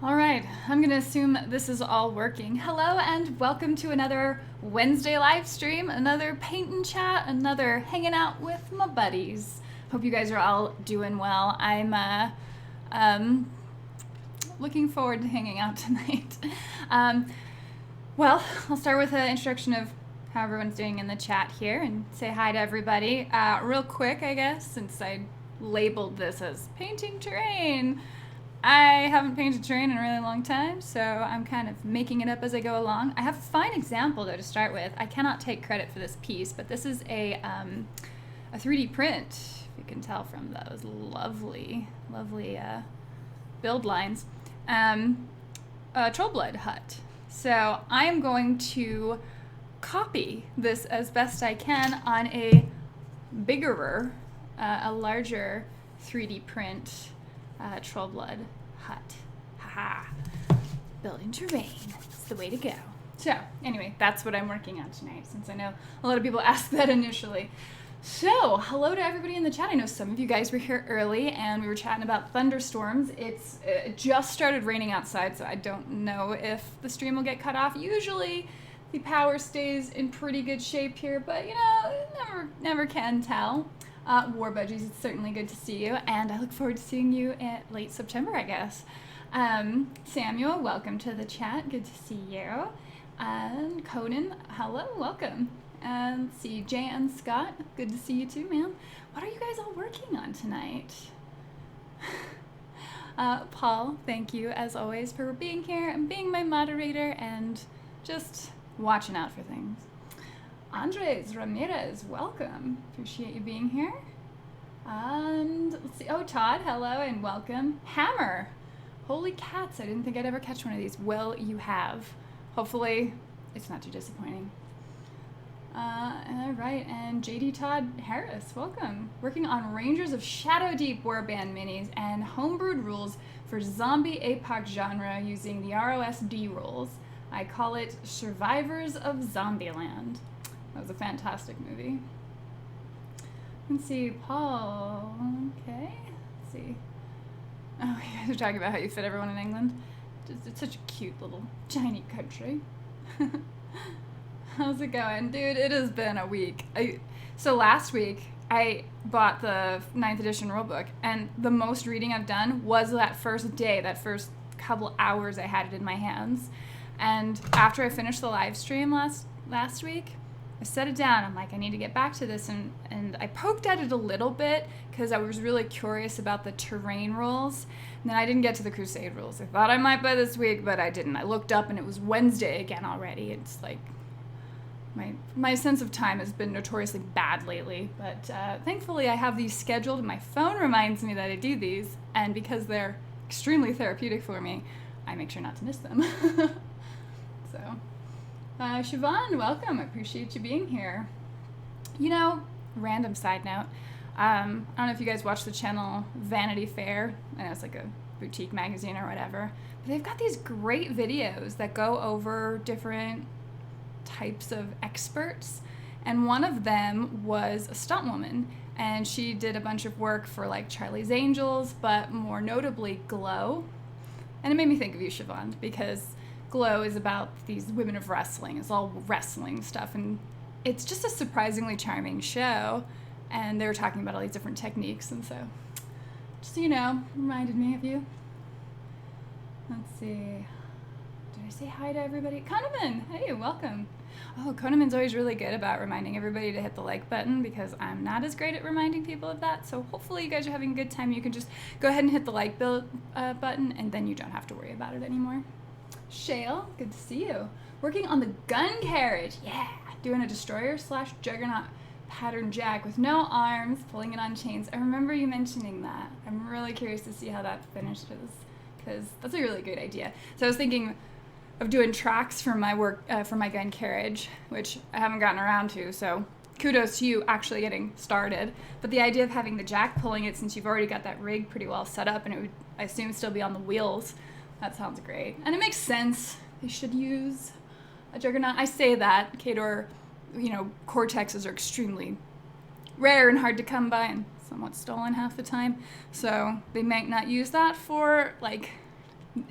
All right, I'm gonna assume this is all working. Hello and welcome to another Wednesday live stream, another paint and chat, another hanging out with my buddies. Hope you guys are all doing well. I'm looking forward to hanging out tonight. Well, I'll start with an introduction of how everyone's doing in the chat here and say hi to everybody. Real quick, I guess, since I labeled this as painting terrain. I haven't painted terrain in a really long time, so I'm kind of making it up as I go along. I have a fine example, though, to start with. I cannot take credit for this piece, but this is a 3D print, if you can tell from those lovely build lines. A trollblood hut. So I'm going to copy this as best I can on a larger 3D print trollblood hut. Haha. Building terrain. It's the way to go. So, anyway, that's what I'm working on tonight, since I know a lot of people asked that initially. So, hello to everybody in the chat. I know some of you guys were here early, and we were chatting about thunderstorms. It's just started raining outside, so I don't know if the stream will get cut off. Usually, the power stays in pretty good shape here, but, you know, never can tell. War Budgies, it's certainly good to see you, and I look forward to seeing you at late September, I guess. Samuel, welcome to the chat. Good to see you. And Conan, hello, welcome. And see Jay and Scott, good to see you too, man. What are you guys all working on tonight? Paul, thank you as always for being here and being my moderator and just watching out for things. Andres Ramirez, welcome. Appreciate you being here. And let's see. Oh, Todd, hello and welcome. Hammer. Holy cats, I didn't think I'd ever catch one of these. Well, you have. Hopefully, it's not too disappointing. All right, and JD Todd Harris, welcome. Working on Rangers of Shadow Deep Warband minis and homebrewed rules for zombie APOC genre using the ROSD rules. I call it Survivors of Zombieland. That was a fantastic movie. Let's see, Paul. Okay, let's see. Oh, you guys are talking about how you fit everyone in England. It's such a cute little tiny country. How's it going? Dude, it has been a week. So last week, I bought the 9th edition rulebook, and the most reading I've done was that first day, that first couple hours I had it in my hands. And after I finished the live stream last week, I set it down. I'm like, I need to get back to this, and I poked at it a little bit because I was really curious about the terrain rules. And then I didn't get to the Crusade rules. I thought I might by this week, but I didn't. I looked up and it was Wednesday again already. It's like my sense of time has been notoriously bad lately, but thankfully I have these scheduled and my phone reminds me that I do these, and because they're extremely therapeutic for me, I make sure not to miss them. So. Siobhan, welcome. I appreciate you being here. You know, random side note, I don't know if you guys watch the channel Vanity Fair. I know it's like a boutique magazine or whatever, but they've got these great videos that go over different types of experts, and one of them was a stunt woman, and she did a bunch of work for like Charlie's Angels, but more notably Glow. And it made me think of you, Siobhan, because Glow is about these women of wrestling. It's all wrestling stuff, and it's just a surprisingly charming show, and they were talking about all these different techniques, and so just so you know, reminded me of you. Let's see, did I say hi to everybody? Konaman, hey, welcome. Oh, Konaman's always really good about reminding everybody to hit the like button, because I'm not as great at reminding people of that, so hopefully you guys are having a good time. You can just go ahead and hit the like button, and then you don't have to worry about it anymore. Shale, good to see you. Working on the gun carriage, yeah. Doing a destroyer/juggernaut pattern jack with no arms, pulling it on chains. I remember you mentioning that. I'm really curious to see how that finishes, because that's a really good idea. So I was thinking of doing tracks for my work, for my gun carriage, which I haven't gotten around to, so kudos to you actually getting started. But the idea of having the jack pulling it, since you've already got that rig pretty well set up, and it would, I assume, still be on the wheels. That sounds great. And it makes sense. They should use a juggernaut. I say that. Khador, you know, Cortexes are extremely rare and hard to come by and somewhat stolen half the time. So they might not use that for, like,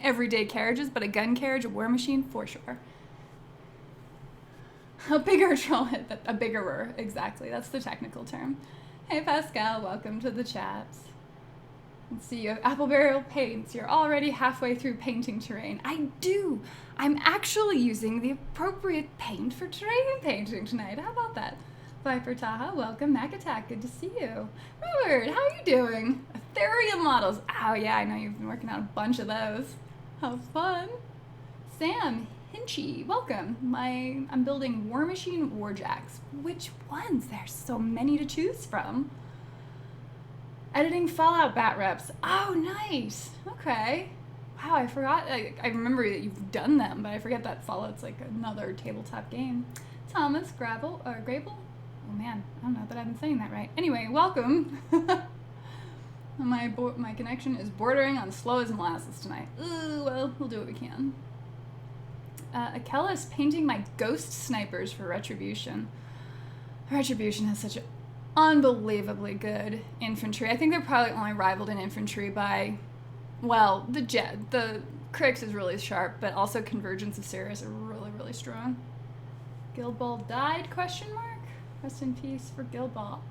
everyday carriages, but a gun carriage, a war machine, for sure. A bigger troll hit, a biggerer, exactly. That's the technical term. Hey Pascal, welcome to the chat. Let's see, you have apple barrel paints. You're already halfway through painting terrain. I do. I'm actually using the appropriate paint for terrain painting tonight. How about that? Viper Taha, welcome. Mac Attack, good to see you. Robert, how are you doing? Ethereum models. Oh yeah, I know you've been working on a bunch of those. How fun. Sam Hinchy, welcome. I'm building War Machine Warjacks. Which ones? There's so many to choose from. Editing Fallout bat reps. Oh, nice. Okay. Wow, I forgot. I remember that you've done them, but I forget that Fallout's like another tabletop game. Thomas Grable. Oh man, I don't know that I'm saying that right. Anyway, welcome. My connection is bordering on slow as molasses tonight. Ooh, well, we'll do what we can. Akella's painting my ghost snipers for Retribution. Retribution has such unbelievably good infantry. I think they're probably only rivaled in infantry by, well, the Crix is really sharp, but also Convergence of Sirius are really, really strong. Guild Ball died, question mark? Rest in peace for Guild Ball.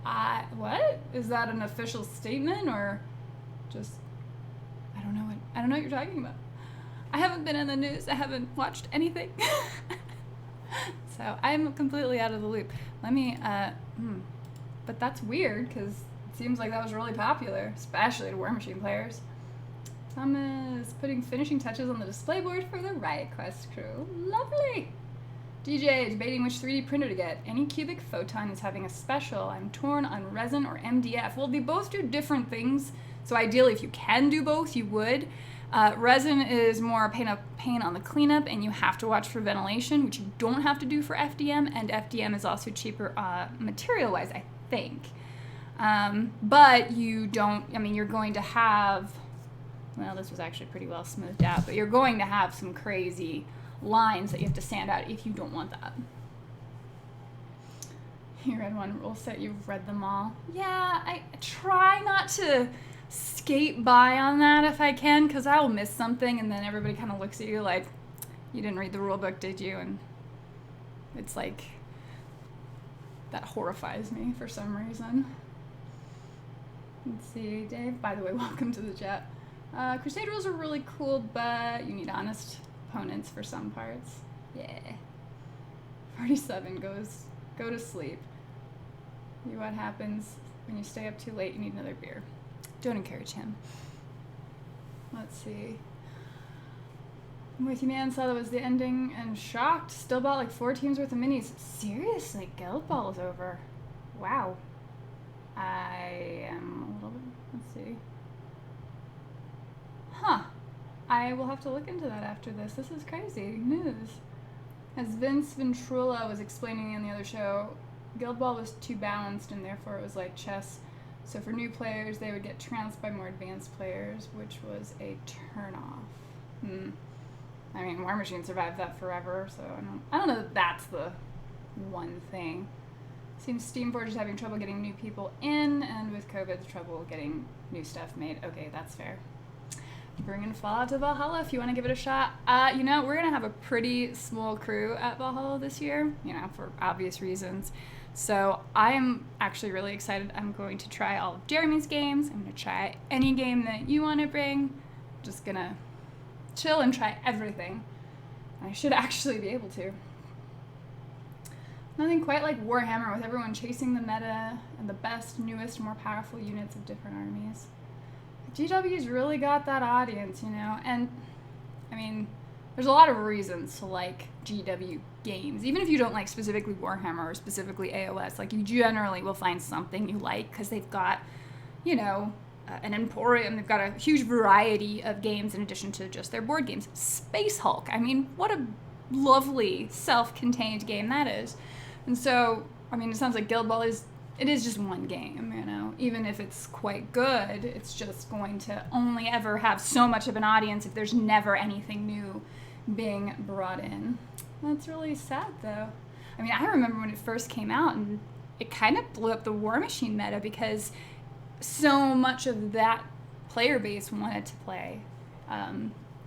What? Is that an official statement or just, I don't know what you're talking about. I haven't been in the news. I haven't watched anything. So I'm completely out of the loop. Let me, but that's weird because it seems like that was really popular, especially to War Machine players. Thomas putting finishing touches on the display board for the Riot Quest crew. Lovely. DJ debating which 3D printer to get. Any cubic photon is having a special. I'm torn on resin or MDF. Well, they both do different things. So ideally, if you can do both, you would. Resin is more pain on the cleanup, and you have to watch for ventilation, which you don't have to do for FDM, and FDM is also cheaper material-wise, I think. But you don't, you're going to have, well, this was actually pretty well smoothed out, but you're going to have some crazy lines that you have to sand out if you don't want that. You read one rule set, you've read them all. Yeah, I try not to skate by on that if I can, because I will miss something and then everybody kind of looks at you like, you didn't read the rule book, did you? And it's like, that horrifies me for some reason. Let's see, Dave, by the way, welcome to the chat. Crusade rules are really cool, but you need honest opponents for some parts. Yeah. 47 go to sleep. What happens when you stay up too late? You need another beer. Don't encourage him. Let's see. I'm with you, man. Saw that was the ending and shocked. Still bought like 4 teams worth of minis. Seriously, Guild Ball is over. Wow. I am a little bit. Let's see. Huh. I will have to look into that after this. This is crazy news. As Vince Ventrula was explaining on the other show, Guild Ball was too balanced and therefore it was like chess. So for new players, they would get trounced by more advanced players, which was a turnoff. I mean, War Machine survived that forever, so I don't know that that's the one thing. Seems Steamforge is having trouble getting new people in, and with COVID, trouble getting new stuff made. Okay, that's fair. Bringing Fallout to Valhalla if you want to give it a shot. We're going to have a pretty small crew at Valhalla this year, for obvious reasons. So I'm actually really excited. I'm going to try all of Jeremy's games. I'm going to try any game that you want to bring. Just going to chill and try everything. I should actually be able to. Nothing quite like Warhammer with everyone chasing the meta and the best, newest, more powerful units of different armies. GW's really got that audience, and I mean, there's a lot of reasons to like GW games. Even if you don't like specifically Warhammer or specifically AOS, like you generally will find something you like because they've got, an emporium. They've got a huge variety of games in addition to just their board games. Space Hulk. I mean, what a lovely self-contained game that is. And so, it sounds like Guild Ball is just one game, Even if it's quite good, it's just going to only ever have so much of an audience if there's never anything new being brought in. That's really sad, though. I remember when it first came out, and it kind of blew up the War Machine meta because so much of that player base wanted to play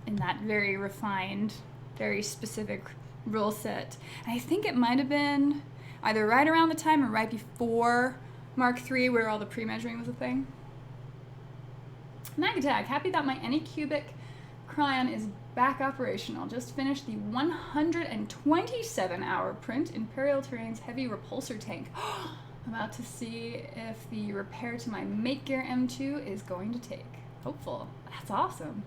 in that very refined, very specific rule set. And I think it might have been either right around the time or right before Mark III, where all the pre-measuring was a thing. Magatag, happy that my Anycubic Cryon is back operational. Just finished the 127-hour print Imperial Terrain's Heavy Repulsor Tank. About to see if the repair to my Make Gear M2 is going to take. Hopeful. That's awesome.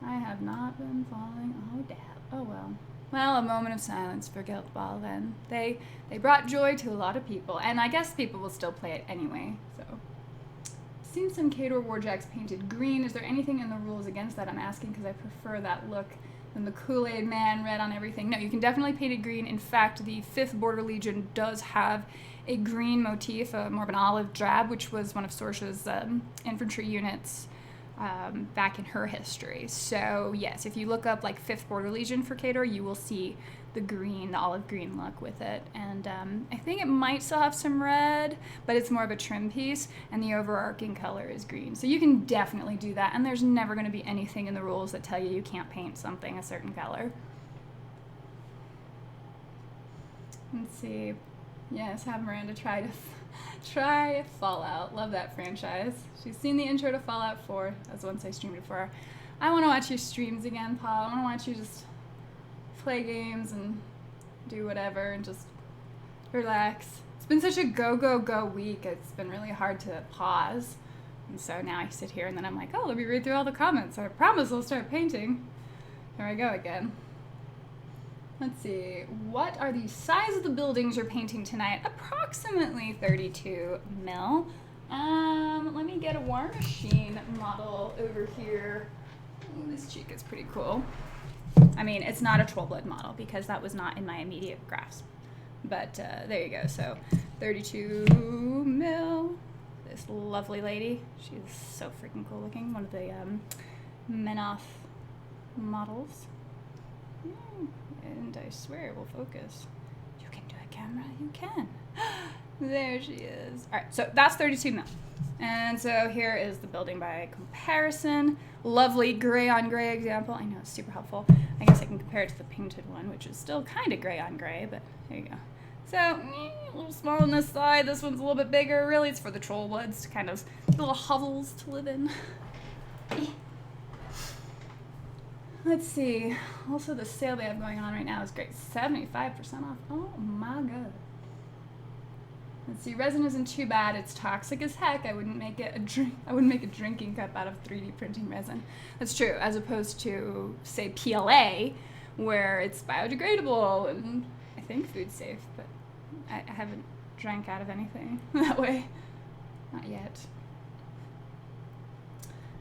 I have not been falling. Oh, dab. Oh, well. Well, a moment of silence for Guild Ball then. They brought joy to a lot of people, and I guess people will still play it anyway, so. Seen some Khador Warjacks painted green. Is there anything in the rules against that? I'm asking because I prefer that look than the Kool-Aid Man red on everything. No, you can definitely paint it green. In fact, the 5th Border Legion does have a green motif, more of an olive drab, which was one of Sorsha's infantry units back in her history. So yes, if you look up like 5th Border Legion for Khador, you will see the green, the olive green look with it. And I think it might still have some red, but it's more of a trim piece, and the overarching color is green. So you can definitely do that, and there's never going to be anything in the rules that tell you you can't paint something a certain color. Let's see. Yes, have Miranda try Fallout. Love that franchise. She's seen the intro to Fallout 4. That's once I streamed it for her. I want to watch your streams again, Paul. I want to watch you just play games and do whatever and just relax. It's been such a go week. It's been really hard to pause. And so now I sit here and then I'm like, oh, let me read through all the comments. I promise I'll start painting. Here I go again. Let's see, what are the size of the buildings you're painting tonight? Approximately 32 mil. Let me get a War Machine model over here. Ooh, this cheek is pretty cool. I mean, it's not a trollblood model because that was not in my immediate grasp. But there you go, so 32 mil. This lovely lady, she's so freaking cool looking. One of the Menoth models. And I swear it will focus. You can do it, camera. You can. There she is. All right, so that's 32 mil. And so here is the building by comparison. Lovely gray on gray example. I know it's super helpful. I guess I can compare it to the painted one, which is still kind of gray on gray, but there you go. So, a little small on this side. This one's a little bit bigger. Really, it's for the trollbloods to kind of little hovels to live in. Let's see. Also, the sale they have going on right now is great. 75% off. Oh my god. Let's see. Resin isn't too bad. It's toxic as heck. I wouldn't make it a drink. I wouldn't make a drinking cup out of 3D printing resin. That's true. As opposed to, say, PLA, where it's biodegradable and I think food safe. But I haven't drank out of anything that way. Not yet.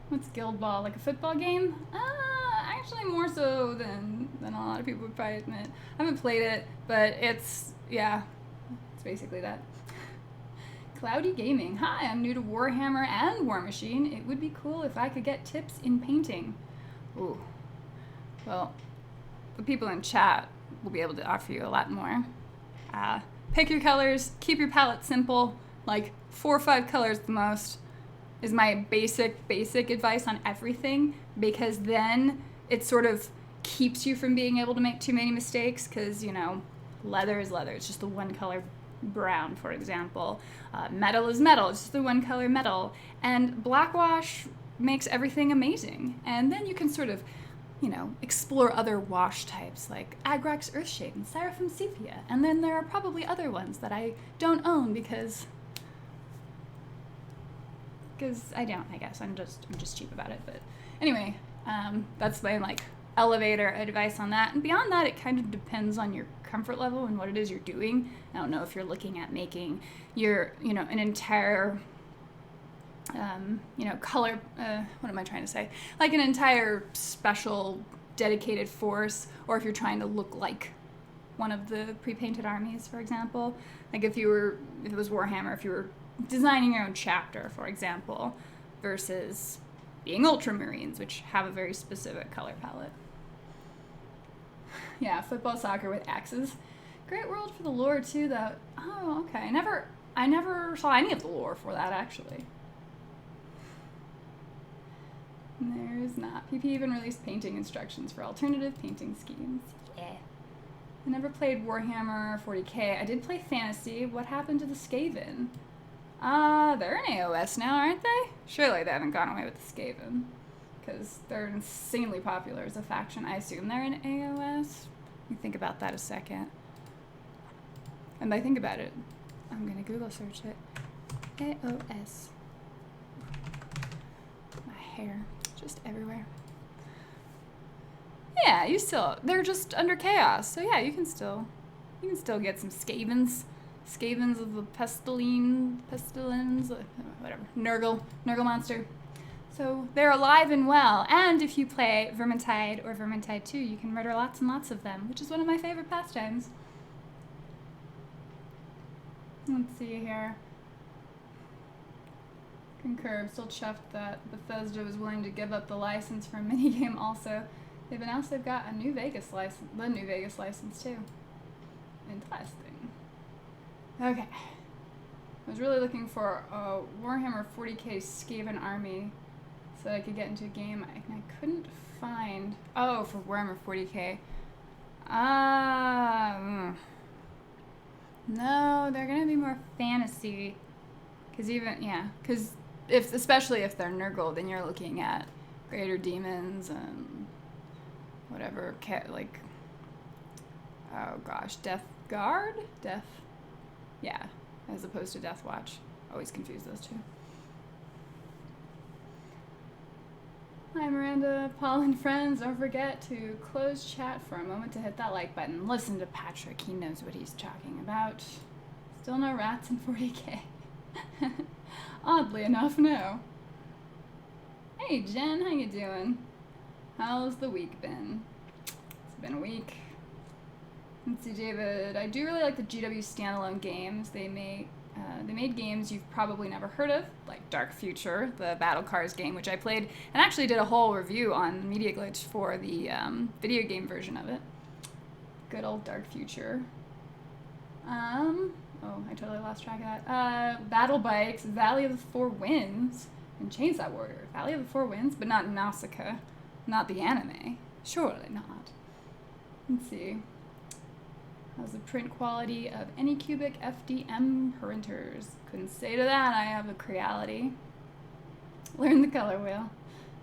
What's Guild Ball? Like a football game? Actually more so than a lot of people would probably admit. I haven't played it, but it's basically that. Cloudy Gaming. Hi, I'm new to Warhammer and War Machine. It would be cool if I could get tips in painting. Ooh. Well, the people in chat will be able to offer you a lot more. Pick your colors, keep your palette simple, like 4 or 5 colors at the most is my basic advice on everything, because then it sort of keeps you from being able to make too many mistakes, because, you know, leather is leather. It's just the one color brown, for example. Metal is metal. It's just the one color metal. And blackwash makes everything amazing. And then you can sort of, you know, explore other wash types like Agrax Earthshade and Seraphim Sepia. And then there are probably other ones that I don't own because I don't, I guess. I'm just cheap about it. But anyway, that's my like elevator advice on that. And beyond that, it kind of depends on your comfort level and what it is you're doing. I don't know if you're looking at making your, you know, an entire, you know, color, what am I trying to say? Like an entire special dedicated force, or if you're trying to look like one of the pre-painted armies, for example. Like if it was Warhammer, if you were designing your own chapter, for example, versus being Ultramarines, which have a very specific color palette. Yeah, football, soccer with axes. Great world for the lore too, though. Oh, okay. I never saw any of the lore for that, actually. There's not. PP even released painting instructions for alternative painting schemes. Yeah. I never played Warhammer 40k. I did play Fantasy. What happened to the Skaven? They're in AOS now, aren't they? Surely they haven't gone away with the Skaven, because they're insanely popular as a faction. I assume they're in AOS. Let me think about that a second. And I think about it, I'm gonna Google search it. AOS. My hair, just everywhere. Yeah, they're just under chaos. So yeah, you can still get some Skavens. Skavens of the pestilence, whatever. Nurgle monster. So they're alive and well. And if you play Vermintide or Vermintide 2, you can murder lots and lots of them, which is one of my favorite pastimes. Let's see here. Concur. I'm still chuffed that Bethesda was willing to give up the license for a minigame also. They've announced they've got a New Vegas license, the New Vegas license too. Interesting. Okay. I was really looking for a Warhammer 40k Skaven army so that I could get into a game, and I couldn't find. Oh, for Warhammer 40k. No, they're gonna be more fantasy. Especially if they're Nurgle, then you're looking at Greater Demons and whatever, Death Guard? As opposed to Death Watch. Always confuse those two. Hi Miranda, Paul and friends, don't forget to close chat for a moment to hit that like button. Listen to Patrick, he knows what he's talking about. Still no rats in 40k. Oddly enough, no. Hey Jen, how you doing? How's the week been? It's been a week. Let's see, David. I do really like the GW standalone games. They made games you've probably never heard of, like Dark Future, the Battle Cars game, which I played and actually did a whole review on Media Glitch for the video game version of it. Good old Dark Future. I totally lost track of that. Battle Bikes, Valley of the Four Winds, and Chainsaw Warrior. Valley of the Four Winds, but not Nausicaa. Not the anime. Surely not. Let's see. How's the print quality of Anycubic FDM printers? Couldn't say to that. I have a Creality. Learn the color wheel.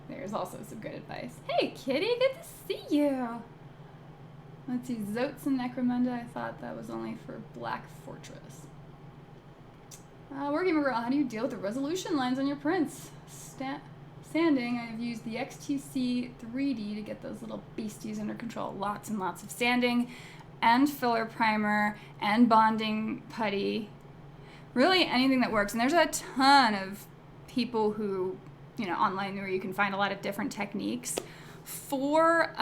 There's also some good advice. Hey, Kitty, good to see you. Let's see, Zotes and Necromunda. I thought that was only for Black Fortress. Working Girl, how do you deal with the resolution lines on your prints? Sanding, I've used the XTC 3D to get those little beasties under control. Lots and lots of sanding and filler primer and bonding putty. Really anything that works. And there's a ton of people who, online where you can find a lot of different techniques for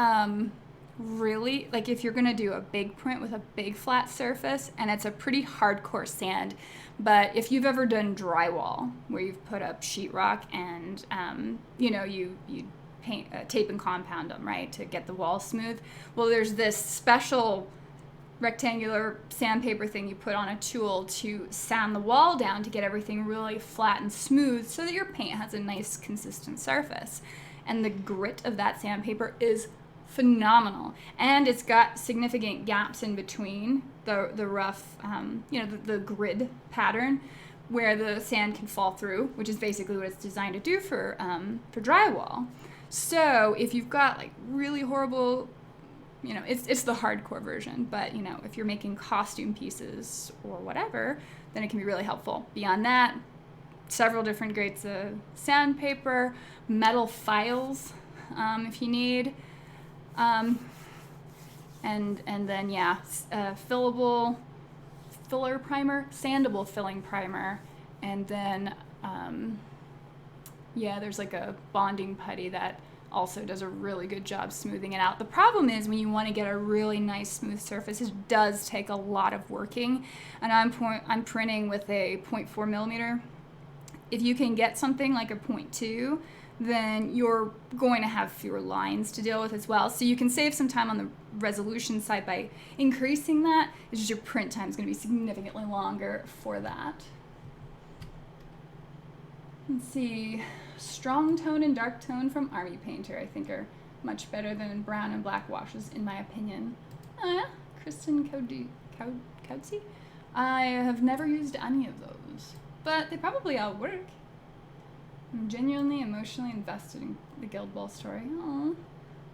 really, like if you're gonna do a big print with a big flat surface and it's a pretty hardcore sand, but if you've ever done drywall where you've put up sheetrock and you paint, tape and compound them, right, to get the wall smooth. Well, there's this special rectangular sandpaper thing you put on a tool to sand the wall down to get everything really flat and smooth so that your paint has a nice consistent surface. And the grit of that sandpaper is phenomenal, and it's got significant gaps in between the rough, the grid pattern where the sand can fall through, which is basically what it's designed to do for drywall. So if you've got like really horrible, it's the hardcore version, but if you're making costume pieces or whatever, then it can be really helpful. Beyond that, several different grades of sandpaper, metal files if you need. And then fillable filler primer, sandable filling primer, and then there's like a bonding putty that also does a really good job smoothing it out. The problem is when you want to get a really nice smooth surface, it does take a lot of working, and I'm printing with a 0.4 millimeter. If you can get something like a 0.2, then you're going to have fewer lines to deal with as well. So you can save some time on the resolution side by increasing that. It's just your print time is going to be significantly longer for that. Let's see. Strong tone and dark tone from Army Painter, I think, are much better than brown and black washes, in my opinion. Kristen Cautsy? I have never used any of those, but they probably all work. I'm genuinely emotionally invested in the Guild Ball story. Oh,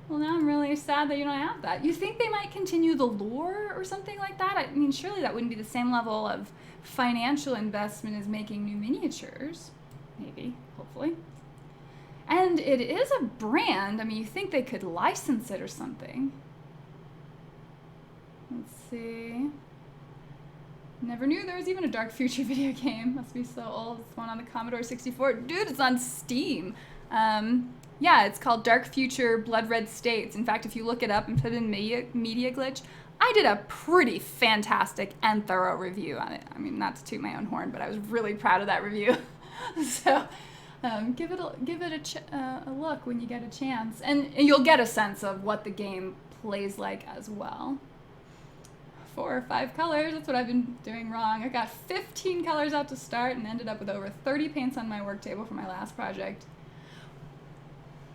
well, now I'm really sad that you don't have that. You think they might continue the lore or something like that? I mean, surely that wouldn't be the same level of financial investment as making new miniatures. Maybe, hopefully. And it is a brand. I mean, you think they could license it or something. Let's see. Never knew there was even a Dark Future video game. Must be so old. It's one on the Commodore 64. Dude, it's on Steam. Yeah, it's called Dark Future Blood Red States. In fact, if you look it up and put in Media Glitch, I did a pretty fantastic and thorough review on it. I mean, not to toot my own horn, but I was really proud of that review. So give it a look when you get a chance. And you'll get a sense of what the game plays like as well. 4 or 5 colors, that's what I've been doing wrong. I got 15 colors out to start and ended up with over 30 paints on my work table for my last project.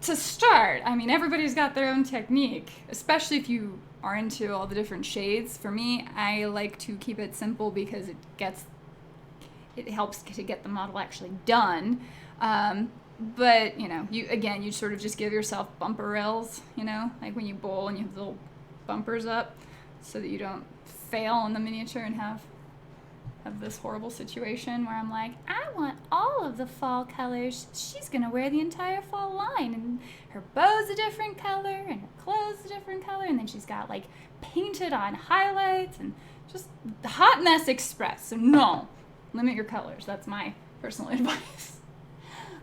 To start, I mean, everybody's got their own technique, especially if you are into all the different shades. For me, I like to keep it simple because it helps to get the model actually done. But, you know, you sort of just give yourself bumper rails, you know, like when you bowl and you have the little bumpers up so that you don't fail in the miniature and have this horrible situation where I'm like, I want all of the fall colors. She's gonna wear the entire fall line, and her bow's a different color and her clothes a different color, and then she's got like painted on highlights and just the hot mess express. So no, limit your colors. That's my personal advice.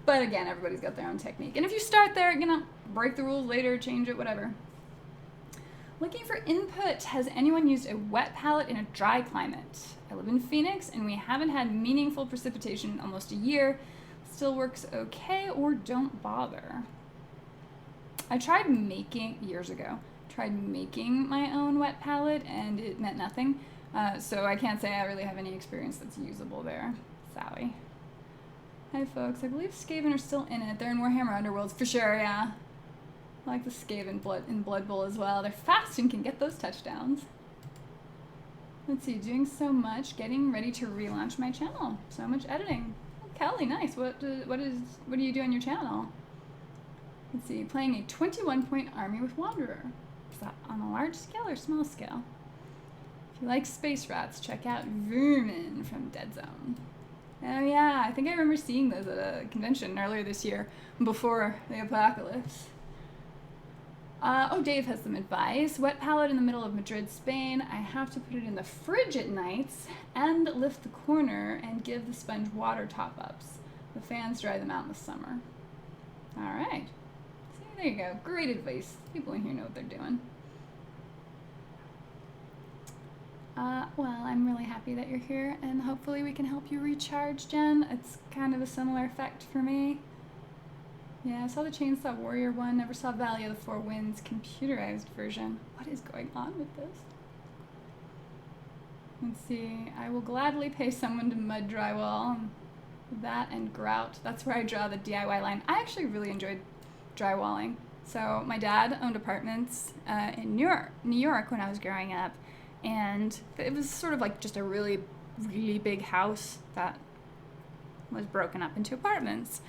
But again, everybody's got their own technique, and if you start there, you know, break the rules later, change it, whatever. Looking for input. Has anyone used a wet palette in a dry climate? I live in Phoenix and we haven't had meaningful precipitation in almost a year. Still works okay, or don't bother. I tried making, years ago, my own wet palette and it meant nothing. So I can't say I really have any experience that's usable there. Sorry. Hi folks, I believe Skaven are still in it. They're in Warhammer Underworlds for sure, yeah. I like the Skaven in Blood Bowl as well. They're fast and can get those touchdowns. Let's see, doing so much, getting ready to relaunch my channel. So much editing. Oh, Kelly, nice. What do you do on your channel? Let's see, playing a 21-point army with Wanderer. Is that on a large scale or small scale? If you like space rats, check out Vermin from Dead Zone. Oh yeah, I think I remember seeing those at a convention earlier this year, before the apocalypse. Dave has some advice. Wet palette in the middle of Madrid, Spain. I have to put it in the fridge at nights and lift the corner and give the sponge water top-ups. The fans dry them out in the summer. All right. See, there you go. Great advice. People in here know what they're doing. Well, I'm really happy that you're here, and hopefully we can help you recharge, Jen. It's kind of a similar effect for me. Yeah, I saw the Chainsaw Warrior one, never saw Valley of the Four Winds computerized version. What is going on with this? Let's see, I will gladly pay someone to mud drywall. That and grout, that's where I draw the DIY line. I actually really enjoyed drywalling. So my dad owned apartments in New York when I was growing up. And it was sort of like just a really, really big house that was broken up into apartments.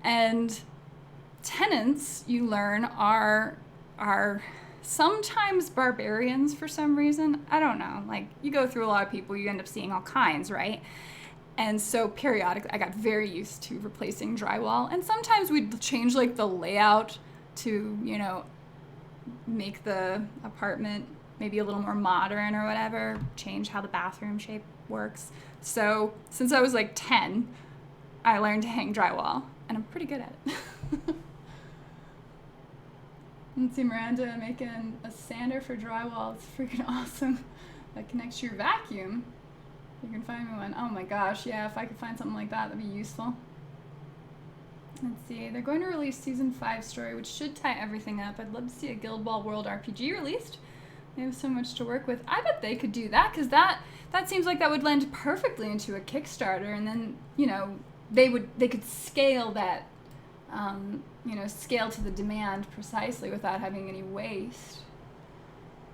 And tenants, you learn, are sometimes barbarians for some reason. I don't know. Like, you go through a lot of people, you end up seeing all kinds, right? And so periodically, I got very used to replacing drywall. And sometimes we'd change, like, the layout to, you know, make the apartment maybe a little more modern or whatever, change how the bathroom shape works. So since I was like 10, I learned to hang drywall, and I'm pretty good at it. Let's see, Miranda making a sander for drywall. It's freaking awesome. That connects to your vacuum. You can find me one. Oh my gosh, yeah, if I could find something like that, that'd be useful. Let's see, they're going to release Season 5 story, which should tie everything up. I'd love to see a Guild Ball World RPG released. They have so much to work with. I bet they could do that, because that seems like that would lend perfectly into a Kickstarter, and then, you know, they could scale that, scale to the demand precisely without having any waste.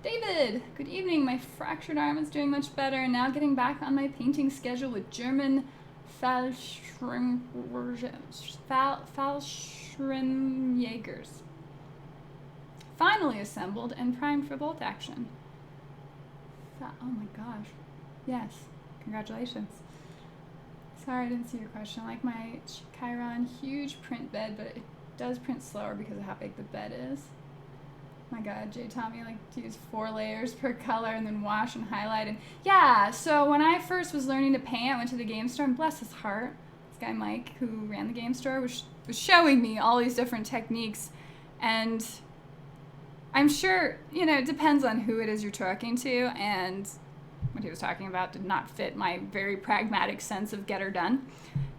David, good evening. My fractured arm is doing much better, and now getting back on my painting schedule with German Fallschirmjägers. Finally assembled and primed for bolt action. Oh my gosh. Yes. Congratulations. Sorry I didn't see your question. Like my Chiron, huge print bed, but it does print slower because of how big the bed is. My God, Jay taught me like to use 4 layers per color and then wash and highlight. And yeah, so when I first was learning to paint, I went to the game store, and bless his heart, this guy Mike, who ran the game store, was showing me all these different techniques. And I'm sure, it depends on who it is you're talking to, and what he was talking about did not fit my very pragmatic sense of get her done.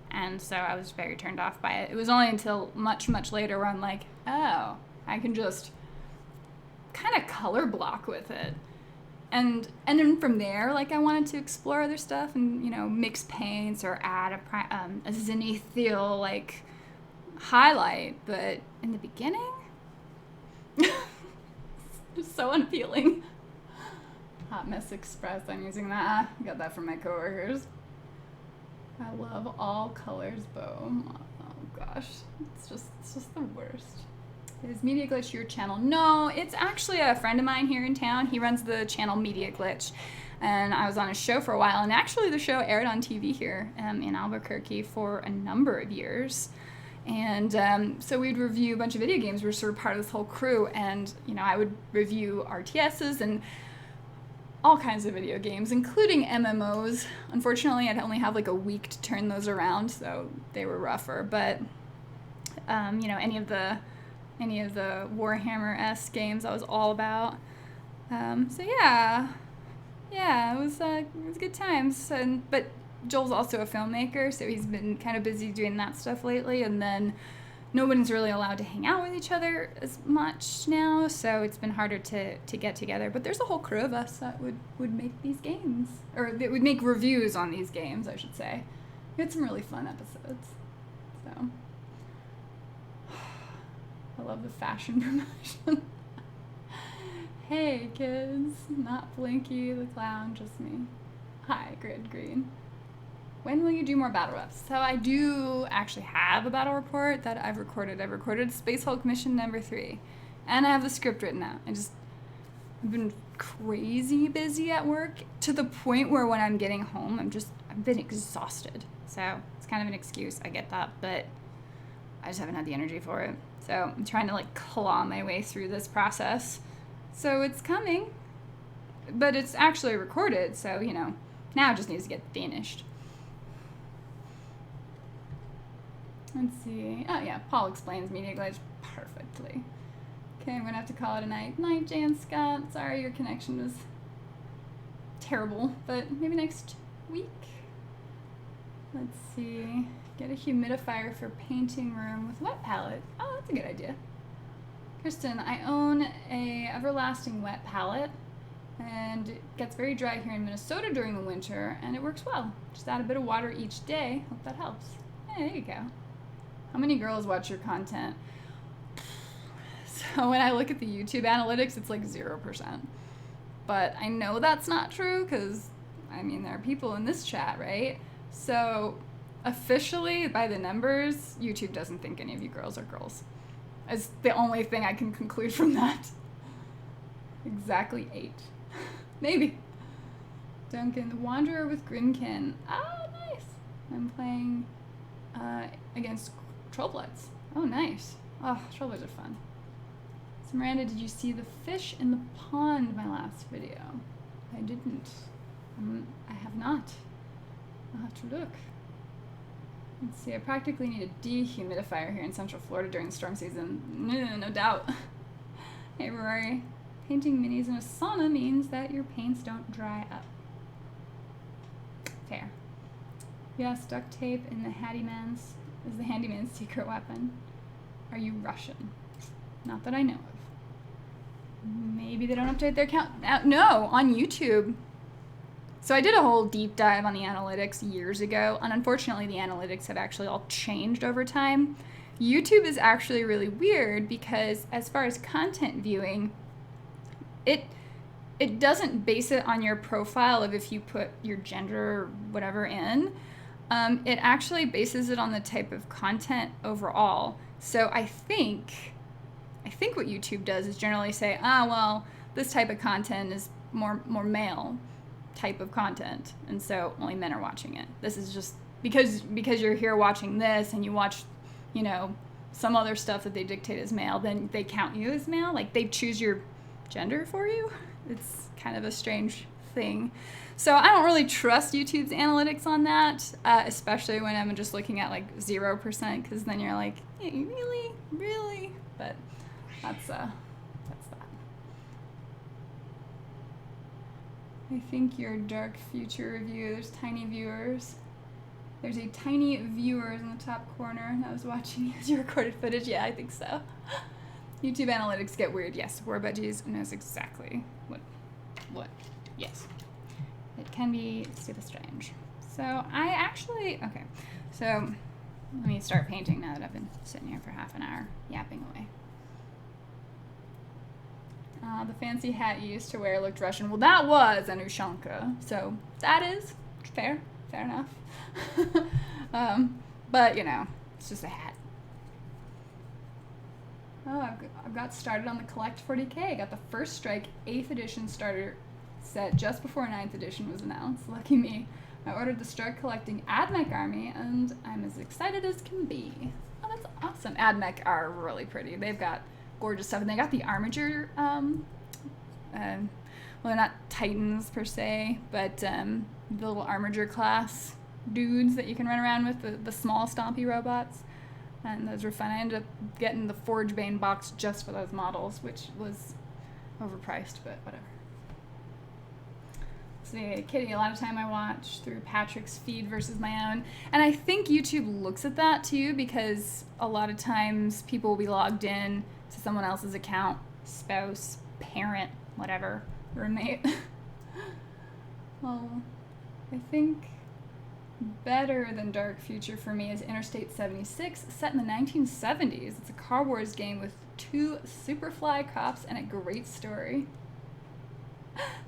And so I was very turned off by it. It was only until much, much later where I'm like, oh, I can just kind of color block with it. And then from there, like, I wanted to explore other stuff and, mix paints or add a zenithal, like, highlight. But in the beginning, it's so unappealing. Hot Mess Express, I'm using that. I got that from my coworkers. I love all colors, Bo. Oh gosh, it's just the worst. Is Media Glitch your channel? No, it's actually a friend of mine here in town. He runs the channel Media Glitch, and I was on his show for a while, and actually the show aired on TV here in Albuquerque for a number of years. And so we'd review a bunch of video games. We're sort of part of this whole crew, and I would review RTSs and all kinds of video games, including MMOs. Unfortunately, I'd only have like a week to turn those around, so they were rougher. But any of the Warhammer-esque games I was all about. So yeah, it was good times. But Joel's also a filmmaker, so he's been kind of busy doing that stuff lately. And then nobody's really allowed to hang out with each other as much now, so it's been harder to get together. But there's a whole crew of us that would make these games, or that would make reviews on these games, I should say. We had some really fun episodes. So I love the fashion promotion. Hey kids, not Blinky the Clown, just me. Hi, Grid Green. When will you do more battle reps? So I do actually have a battle report that I've recorded. I've recorded Space Hulk mission number 3. And I have the script written out. I've been crazy busy at work to the point where when I'm getting home, I've been exhausted. So it's kind of an excuse, I get that, but I just haven't had the energy for it. So I'm trying to like claw my way through this process. So it's coming, but it's actually recorded. So, now it just needs to get finished. Let's see. Oh, yeah. Paul explains Media Glitch perfectly. Okay, I'm going to have to call it a night. Night, Jay and Scott. Sorry your connection was terrible, but maybe next week. Let's see. Get a humidifier for painting room with wet palette. Oh, that's a good idea. Kristen, I own a everlasting wet palette, and it gets very dry here in Minnesota during the winter, and it works well. Just add a bit of water each day. Hope that helps. Hey, there you go. How many girls watch your content? So when I look at the YouTube analytics, it's like 0%. But I know that's not true because, there are people in this chat, right? So officially, by the numbers, YouTube doesn't think any of you girls are girls. It's the only thing I can conclude from that. Exactly 8. Maybe. Duncan, the Wanderer with Grimkin. Ah, nice. I'm playing against trollbloods. Oh, nice. Oh, trollbloods are fun. So Miranda, did you see the fish in the pond my last video? I didn't. I have not. I'll have to look. Let's see, I practically need a dehumidifier here in Central Florida during the storm season. No doubt. Hey, Rory. Painting minis in a sauna means that your paints don't dry up. Fair. Yes, duct tape in the handyman's is the handyman's secret weapon. Are you Russian? Not that I know of. Maybe they don't update their account. No, on YouTube. So I did a whole deep dive on the analytics years ago, and unfortunately the analytics have actually all changed over time. YouTube is actually really weird because as far as content viewing, it doesn't base it on your profile of if you put your gender or whatever in. It actually bases it on the type of content overall. So I think what YouTube does is generally say, well, this type of content is more male type of content, and so only men are watching it. This is just because you're here watching this and you watch, you know, some other stuff that they dictate as male, then they count you as male. Like, they choose your gender for you. It's kind of a strange thing. So I don't really trust YouTube's analytics on that, especially when I'm just looking at like 0%, because then you're like, hey, really? But that's that. I think your dark future review, there's tiny viewers. There's a tiny viewers in the top corner. I was watching your recorded footage. Yeah, I think so. YouTube analytics get weird. Yes, Warbudgies knows exactly what. Yes. It can be super strange. So I actually, okay. So let me start painting now that I've been sitting here for half an hour yapping away. The fancy hat you used to wear looked Russian. Well, that was Anushanka. So that is fair enough. But, you know, it's just a hat. Oh, I've got started on the Collect 40K. I got the First Strike 8th edition starter set just before 9th edition was announced. Lucky me. I ordered the Start Collecting AdMech army, and I'm as excited as can be. Oh, that's awesome. AdMech are really pretty. They've got gorgeous stuff, and they got the Armiger, well, they're not Titans per se, but the little Armiger class dudes that you can run around with, the small stompy robots, and those were fun. I ended up getting the Forgebane box just for those models, which was overpriced, but whatever. See, Kitty, a lot of time I watch through Patrick's feed versus my own, and I think YouTube looks at that too, because a lot of times people will be logged in to someone else's account, spouse, parent, whatever, roommate. Well, I think better than Dark Future for me is Interstate 76, set in the 1970s. It's a Car Wars game with 2 Superfly cops and a great story.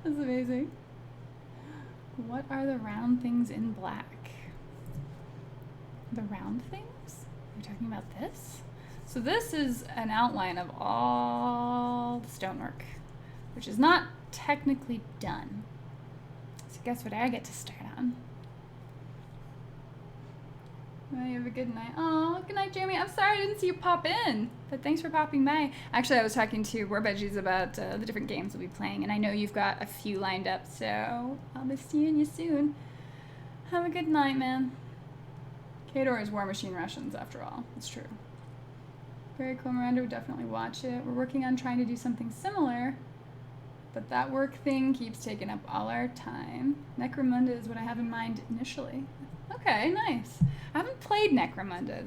That's amazing. What are the round things in black? The round things? Are we talking about this? So this is an outline of all the stonework, which is not technically done. So guess what I get to start on? Well, you have a good night. Oh, good night, Jeremy. I'm sorry I didn't see you pop in, but thanks for popping by. Actually, I was talking to Warbudgies about the different games we'll be playing, and I know you've got a few lined up, so I'll be seeing you soon. Have a good night, man. Kador is War Machine Russians, after all. It's true. Very cool, Miranda. Would definitely watch it. We're working on trying to do something similar, but that work thing keeps taking up all our time. Necromunda is what I have in mind initially. Okay, nice. I haven't played Necromunda.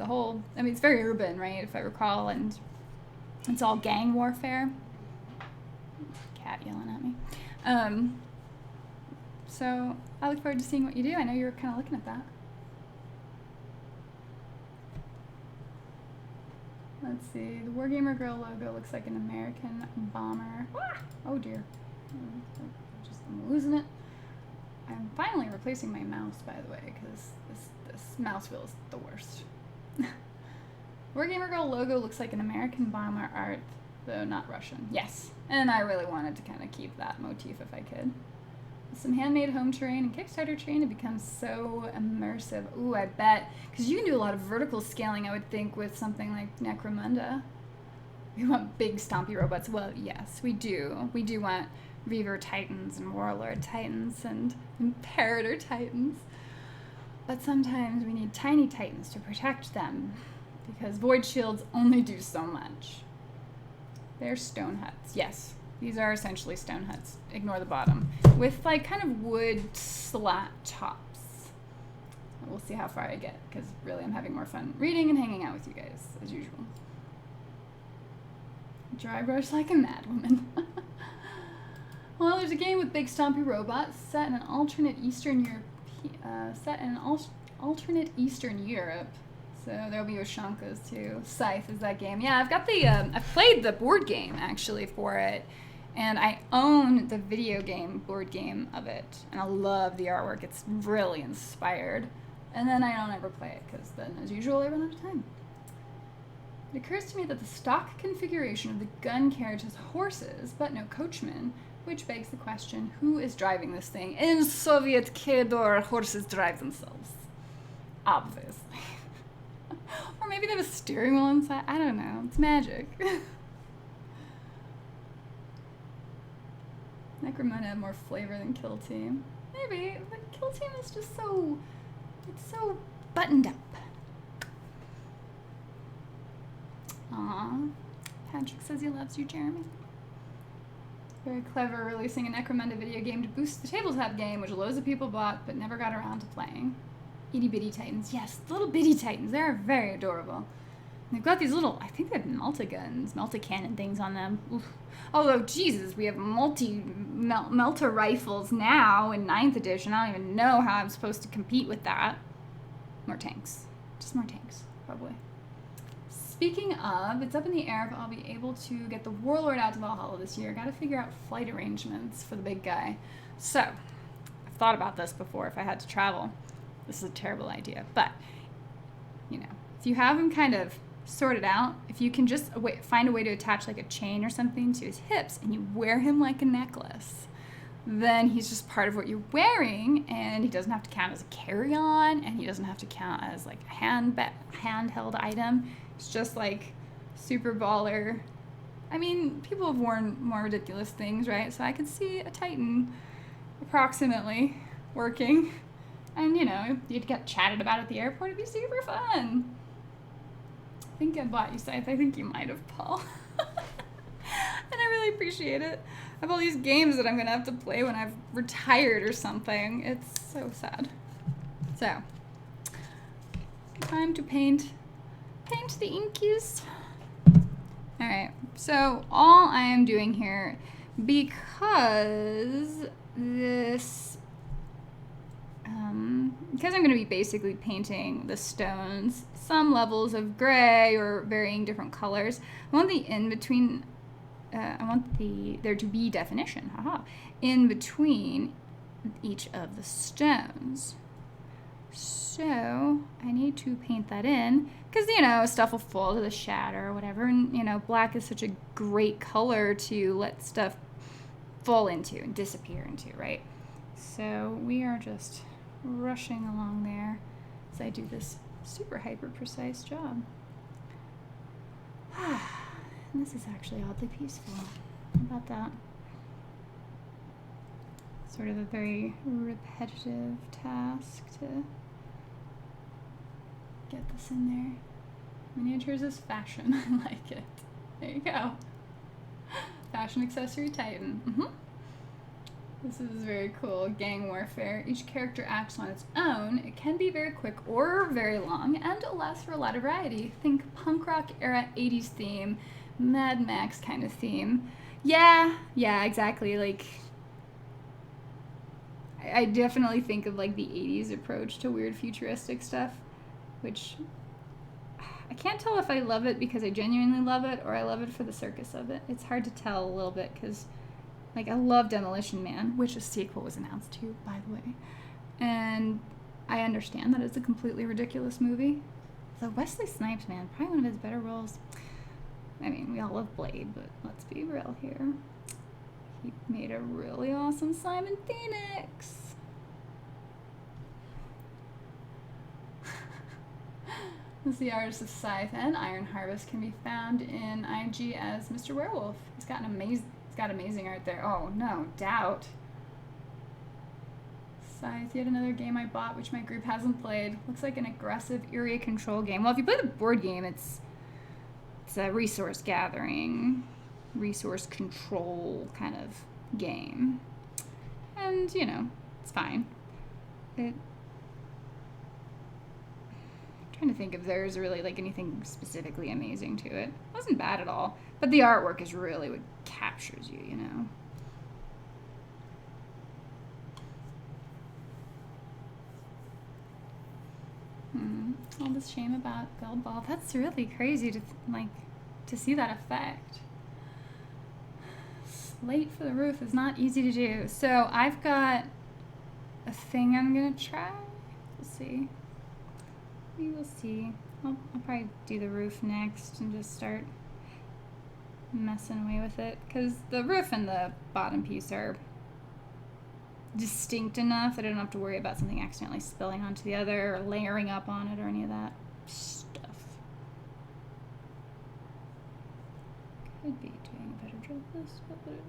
I mean, it's very urban, right, if I recall, and it's all gang warfare. Cat yelling at me. So I look forward to seeing what you do. I know you were kind of looking at that. Let's see. The Wargamer Girl logo looks like an American bomber. Ah! Oh dear. I'm losing it. I'm finally replacing my mouse, by the way, because this mouse wheel is the worst. Wargamer Girl logo looks like an American bomber art, though not Russian. Yes, and I really wanted to kind of keep that motif if I could. With some handmade home terrain and Kickstarter terrain, it becomes so immersive. Ooh, I bet. Because you can do a lot of vertical scaling, I would think, with something like Necromunda. We want big stompy robots. Well, yes, we do. We do want Reaver Titans and Warlord Titans and Imperator Titans. But sometimes we need tiny Titans to protect them, because Void Shields only do so much. They're stone huts. Yes, these are essentially stone huts. Ignore the bottom. With like kind of wood slat tops. We'll see how far I get, because really I'm having more fun reading and hanging out with you guys, as usual. Dry brush like a mad woman. Well, there's a game with big stompy robots set in an alternate Eastern Europe. So there'll be Ushankas too. Scythe is that game. Yeah, I've got the I've played the board game actually for it, and I own the video game board game of it, and I love the artwork. It's really inspired. And then I don't ever play it because then, as usual, I run out of time. It occurs to me that the stock configuration of the gun carriage has horses, but no coachmen, which begs the question, who is driving this thing? In Soviet Kedor, horses drive themselves. Obviously. Or maybe they have a steering wheel inside. I don't know. It's magic. Necromunda have more flavor than Kill Team. Maybe, but Kill Team is just so... It's so buttoned up. Aww. Patrick says he loves you, Jeremy. Very clever, releasing a Necromunda video game to boost the tabletop game, which loads of people bought but never got around to playing. Itty bitty titans. Yes, little bitty titans. They're very adorable. And they've got these little, I think they have melta-guns, melta-cannon things on them. Oof. Although, Jesus, we have melta rifles now in 9th edition. I don't even know how I'm supposed to compete with that. More tanks. Just more tanks, probably. Speaking of, it's up in the air if I'll be able to get the Warlord out to Valhalla this year. Gotta figure out flight arrangements for the big guy. So, I've thought about this before if I had to travel. This is a terrible idea, but, you know, if you have him kind of sorted out, if you can just find a way to attach like a chain or something to his hips and you wear him like a necklace, then he's just part of what you're wearing, and he doesn't have to count as a carry-on, and he doesn't have to count as like a handheld item. It's just like super baller. I mean, people have worn more ridiculous things, right? So I could see a Titan approximately working. And, you know, you'd get chatted about at the airport. It'd be super fun. I think I bought you Scythe. I think you might have, Paul. And I really appreciate it. I have all these games that I'm going to have to play when I've retired or something. It's so sad. So, time to paint the inkies. Alright, so all I am doing here, because I'm going to be basically painting the stones, some levels of gray or varying different colors, I want the in-between, I want there to be definition, in between each of the stones. So I need to paint that in because, you know, stuff will fall to the shadow or whatever. And, you know, black is such a great color to let stuff fall into and disappear into, right? So we are just rushing along there as I do this super hyper precise job. And this is actually oddly peaceful. How about that? Sort of a very repetitive task to get this in there. Miniatures is fashion. I like it. There you go. Fashion accessory Titan. This is very cool. Gang warfare. Each character acts on its own. It can be very quick or very long and allows for a lot of variety. Think punk rock era 80s theme, Mad Max kind of theme. Yeah, exactly. Like, I definitely think of like the 80s approach to weird futuristic stuff, which I can't tell if I love it because I genuinely love it or I love it for the circus of it. It's hard to tell a little bit because, like, I love Demolition Man, which a sequel was announced to, by the way. And I understand that it's a completely ridiculous movie. So Wesley Snipes, man, probably one of his better roles. I mean, we all love Blade, but let's be real here. He made a really awesome Simon Phoenix. The artist of Scythe and Iron Harvest can be found in IG as Mr. Werewolf. He's got amazing art there. Oh, no doubt. Scythe, yet another game I bought, which my group hasn't played. Looks like an aggressive area control game. Well, if you play the board game, it's a resource gathering, resource control kind of game. And, you know, it's fine. Trying to think if there's really like anything specifically amazing to it. It wasn't bad at all, but the artwork is really what captures you, you know. all this shame about gold ball. That's really crazy to to see that effect. Slate for the roof is not easy to do. So I've got a thing I'm gonna try. We'll see. We will see. I'll probably do the roof next and just start messing away with it, because the roof and the bottom piece are distinct enough that I don't have to worry about something accidentally spilling onto the other or layering up on it or any of that stuff. Could be doing a better job of this, but whatever.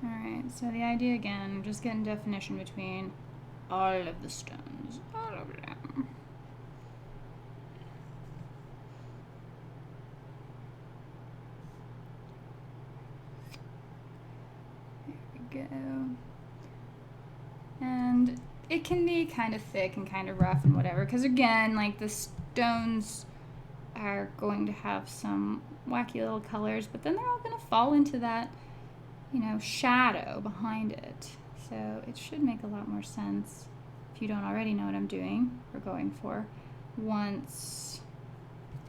Alright, so the idea again, just getting definition between all of the stones. All of them. There we go. And it can be kind of thick and kind of rough and whatever, because again, like the stones are going to have some wacky little colors, but then they're all going to fall into that, you know, shadow behind it. So it should make a lot more sense if you don't already know what I'm doing or going for once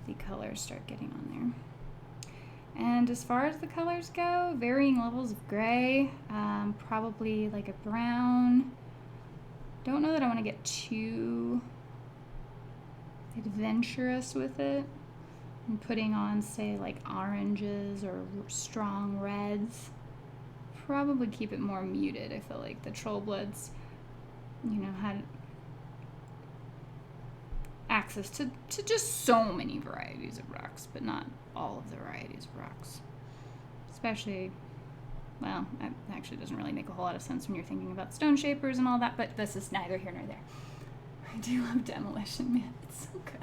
the colors start getting on there. And as far as the colors go, varying levels of gray, probably like a brown. Don't know that I want to get too adventurous with it. And putting on, say, like oranges or strong reds. Probably keep it more muted. I feel like the trollbloods, you know, had access to just so many varieties of rocks, but not all of the varieties of rocks. Especially, well, it actually doesn't really make a whole lot of sense when you're thinking about stone shapers and all that, but this is neither here nor there. I do love demolition, man. It's so good.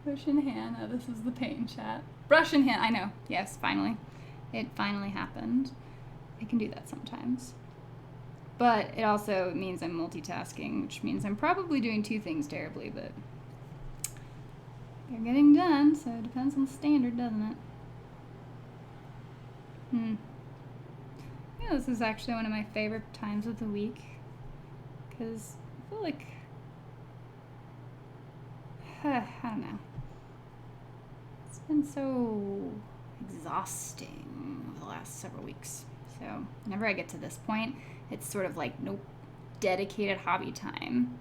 Brush in hand. Oh, this is the paint chat. Brush in hand. I know. Yes, finally. It finally happened. I can do that sometimes. But it also means I'm multitasking, which means I'm probably doing two things terribly, but they're getting done, so it depends on the standard, doesn't it? Yeah, this is actually one of my favorite times of the week, because I feel like, I don't know, it's been so exhausting over the last several weeks. So whenever I get to this point, it's sort of like no dedicated hobby time.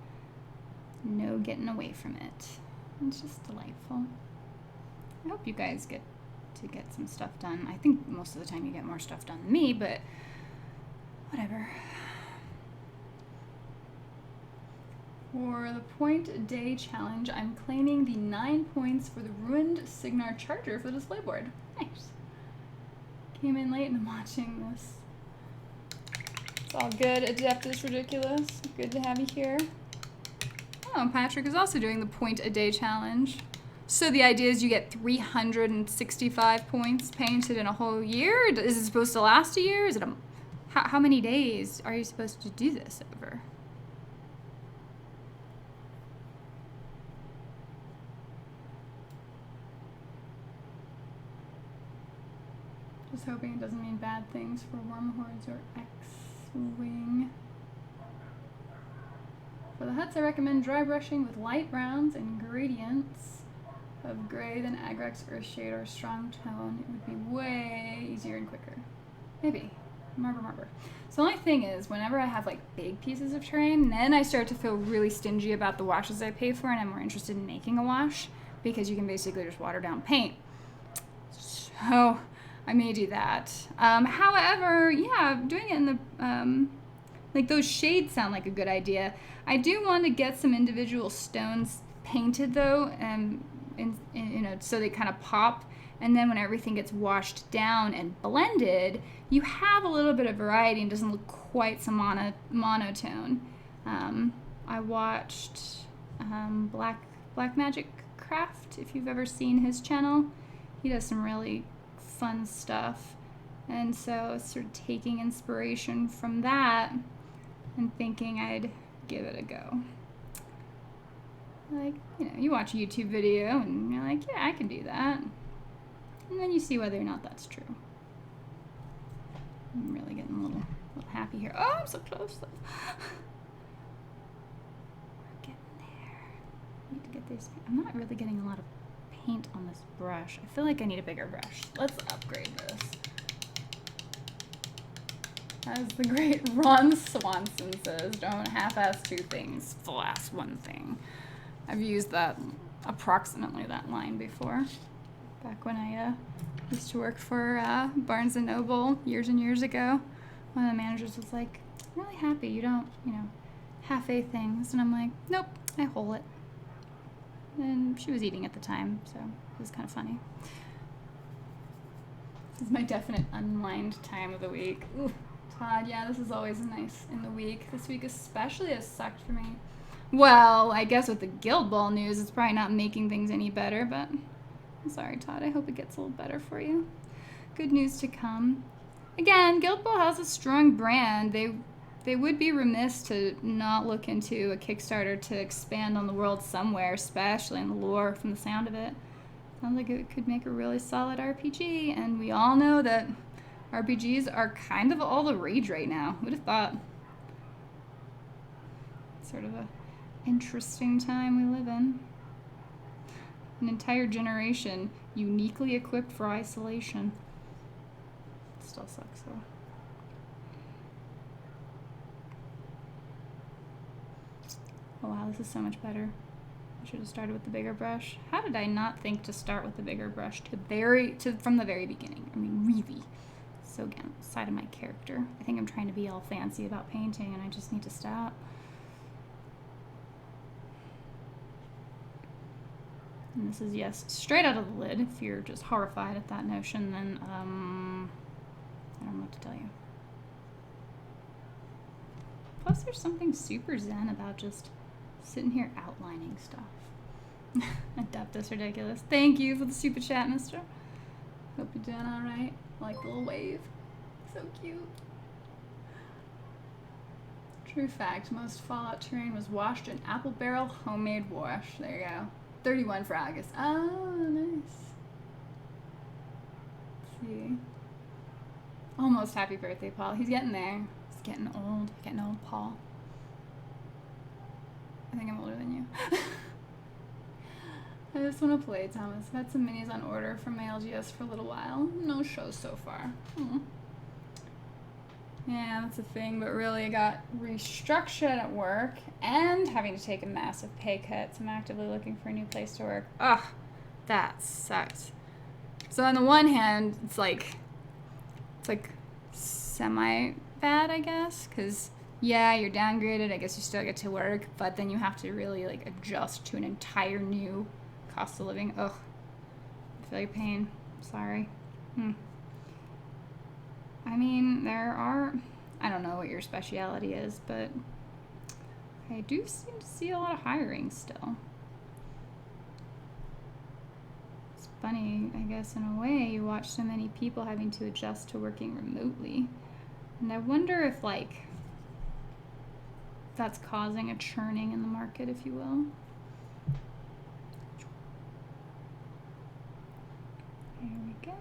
No getting away from it. It's just delightful. I hope you guys get to get some stuff done. I think most of the time you get more stuff done than me, but whatever. For the point a day challenge, I'm claiming the 9 points for the ruined Signar charger for the display board. Nice. Came in late and I'm watching this. It's all good. Adeptus Ridiculous. Good to have you here. Oh, Patrick is also doing the point a day challenge. So the idea is you get 365 points painted in a whole year? Is it supposed to last a year? Is it how many days are you supposed to do this over? Just hoping it doesn't mean bad things for Wormhordes or X-Wing. For the huts, I recommend dry brushing with light browns and gradients of gray than Agrax, Earthshade, or Strong Tone. It would be way easier and quicker. Maybe. Marber. So the only thing is, whenever I have like big pieces of terrain, then I start to feel really stingy about the washes I pay for, and I'm more interested in making a wash, because you can basically just water down paint. So I may do that. However, yeah, doing it in the, like those shades sound like a good idea. I do want to get some individual stones painted though, you know, so they kind of pop. And then when everything gets washed down and blended, you have a little bit of variety and doesn't look quite so monotone. I watched Black Magic Craft, if you've ever seen his channel. He does some really fun stuff, and so sort of taking inspiration from that and thinking I'd give it a go. Like, you know, you watch a YouTube video and you're like, yeah, I can do that, and then you see whether or not that's true. I'm really getting a little happy here. Oh, I'm so close though. We're getting there. I need to get this. I'm not really getting a lot of paint on this brush. I feel like I need a bigger brush. Let's upgrade this. As the great Ron Swanson says, don't half-ass two things, full-ass one thing. I've used that, approximately that line before. Back when I used to work for Barnes & Noble years and years ago. One of the managers was like, I'm really happy you don't, half-a things. And I'm like, nope, I whole it. And she was eating at the time, so it was kind of funny. This is my definite unwind time of the week. Ooh. Todd, yeah, this is always nice in the week. This week especially has sucked for me. Well, I guess with the Guild Ball news, it's probably not making things any better, but I'm sorry, Todd. I hope it gets a little better for you. Good news to come. Again, Guild Ball has a strong brand. They would be remiss to not look into a Kickstarter to expand on the world somewhere, especially in the lore from the sound of it. Sounds like it could make a really solid RPG, and we all know that RPGs are kind of all the rage right now. Who'd have thought? Sort of a interesting time we live in. An entire generation uniquely equipped for isolation. It still sucks though. Oh wow, this is so much better. I should have started with the bigger brush. How did I not think to start with the bigger brush from the very beginning? I mean, really. So again, side of my character. I think I'm trying to be all fancy about painting and I just need to stop. And this is, yes, straight out of the lid. If you're just horrified at that notion, then I don't know what to tell you. Plus there's something super zen about just sitting here outlining stuff. Adeptus Ridiculous. Thank you for the super chat, mister. Hope you're doing alright. Like the little wave. So cute. True fact, most Fallout terrain was washed in apple barrel homemade wash. There you go. 31 for August. Oh, nice. Let's see. Almost happy birthday, Paul. He's getting there. He's getting old. Getting old, Paul. I think I'm older than you. I just want to play, Thomas. I've had some minis on order from my LGS for a little while. No shows so far. Yeah, that's a thing, but really I got restructured at work and having to take a massive pay cut. So I'm actively looking for a new place to work. Ugh, that sucks. So on the one hand, it's like semi-bad, I guess, because yeah, you're downgraded. I guess you still get to work, but then you have to really like adjust to an entire new cost of living. Ugh. I feel your pain. Sorry. I mean, I don't know what your specialty is, but I do seem to see a lot of hiring still. It's funny, I guess, in a way, you watch so many people having to adjust to working remotely. And I wonder if, like, that's causing a churning in the market, if you will. Here we go.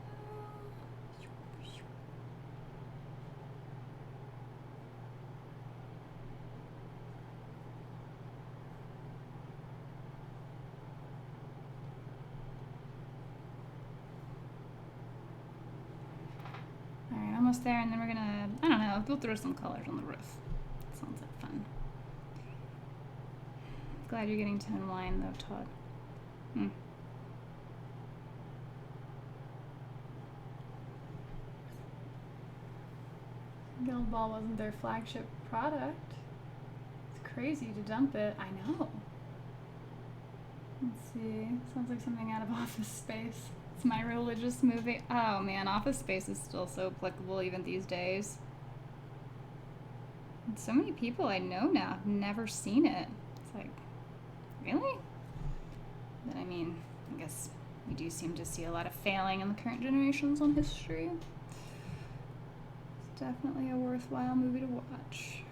Alright, almost there, and then we're gonna, I don't know, we'll throw some colors on the roof. Sounds like fun. Glad you're getting to unwind though, Todd. Guild Ball wasn't their flagship product. It's crazy to dump it. I know. Let's see. Sounds like something out of Office Space. It's my religious movie. Oh man, Office Space is still so applicable even these days. And so many people I know now have never seen it. It's like, really? But I mean, I guess we do seem to see a lot of failing in the current generations on history. It's definitely a worthwhile movie to watch.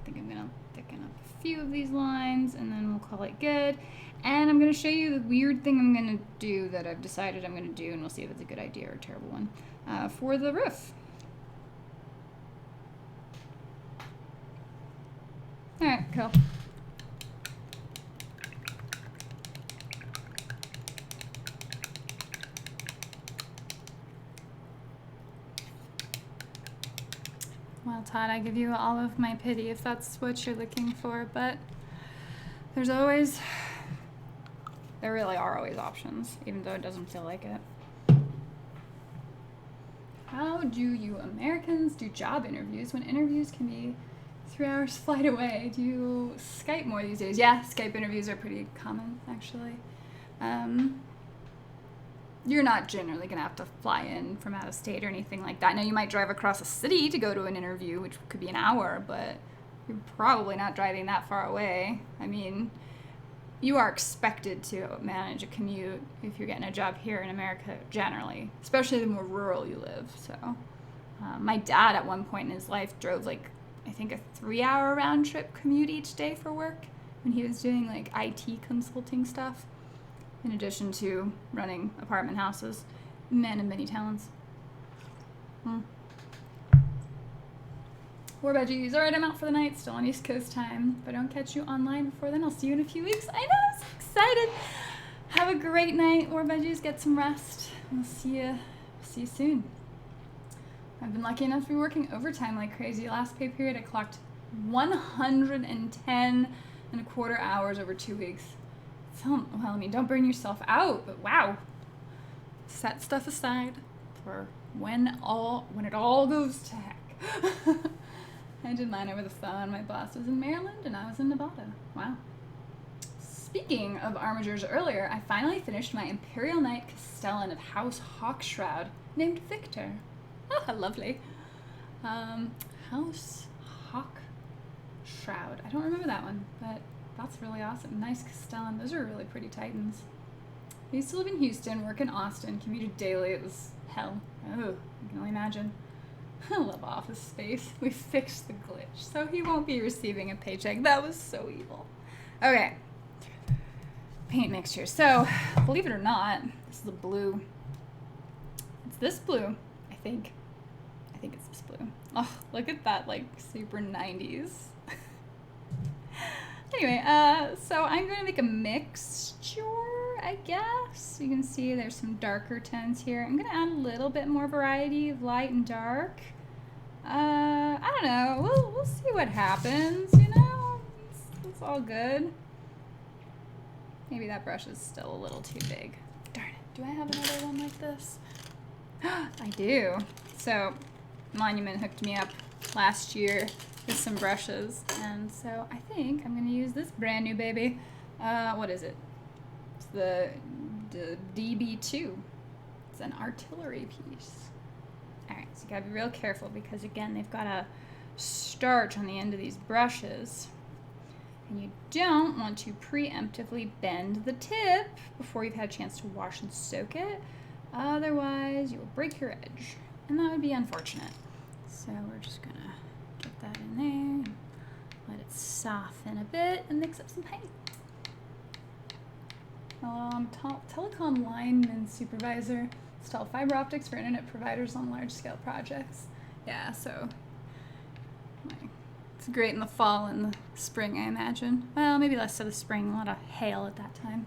I think I'm gonna thicken up a few of these lines and then we'll call it good. And I'm gonna show you the weird thing I'm gonna do that I've decided I'm gonna do, and we'll see if it's a good idea or a terrible one, for the roof. All right, cool. Well, Todd, I give you all of my pity if that's what you're looking for, but there really are always options, even though it doesn't feel like it. How do you Americans do job interviews when interviews can be 3 hours flight away? Do you Skype more these days? Yeah, Skype interviews are pretty common, actually. You're not generally going to have to fly in from out of state or anything like that. Now, you might drive across a city to go to an interview, which could be an hour, but you're probably not driving that far away. I mean, you are expected to manage a commute if you're getting a job here in America generally, especially the more rural you live. So my dad at one point in his life drove like, I think, a 3-hour round trip commute each day for work when he was doing like IT consulting stuff, in addition to running apartment houses. Man of many talents. War veggies. Alright, I'm out for the night, still on East Coast time. If I don't catch you online before then, I'll see you in a few weeks. I know, I'm so excited. Have a great night, War veggies. Get some rest. We'll see you soon. I've been lucky enough to be working overtime like crazy. Last pay period, I clocked 110.25 hours over 2 weeks. Well, I mean, don't burn yourself out, but wow. Set stuff aside for when it all goes to heck. I did mine over the phone. My boss was in Maryland and I was in Nevada. Wow. Speaking of armigers earlier, I finally finished my Imperial Knight Castellan of House Hawkshroud, named Victor. Oh, lovely. House Hawkshroud. I don't remember that one, but that's really awesome. Nice Castellan. Those are really pretty Titans. I used to live in Houston, work in Austin, commuted daily. It was hell. Oh, I can only imagine. I love Office Space. We fixed the glitch, so he won't be receiving a paycheck. That was so evil. Okay. Paint mixture. So, believe it or not, this is the blue. It's this blue, I think. I think it's this blue. Oh, look at that, like, super 90s. Anyway, so I'm going to make a mixture, I guess. You can see there's some darker tones here. I'm going to add a little bit more variety of light and dark. I don't know. We'll see what happens, you know? It's all good. Maybe that brush is still a little too big. Darn it. Do I have another one like this? I do. So, Monument hooked me up last year with some brushes, and so I think I'm going to use this brand new baby. What is it? It's the DB2. It's an artillery piece. Alright, so you gotta be real careful because, again, they've got a starch on the end of these brushes, and you don't want to preemptively bend the tip before you've had a chance to wash and soak it. Otherwise, you will break your edge, and that would be unfortunate. So we're just gonna get that in there, and let it soften a bit, and mix up some paint. Telecom lineman supervisor. Install fiber optics for internet providers on large-scale projects. Yeah, so it's great in the fall and the spring, I imagine. Well, maybe less so the spring. A lot of hail at that time.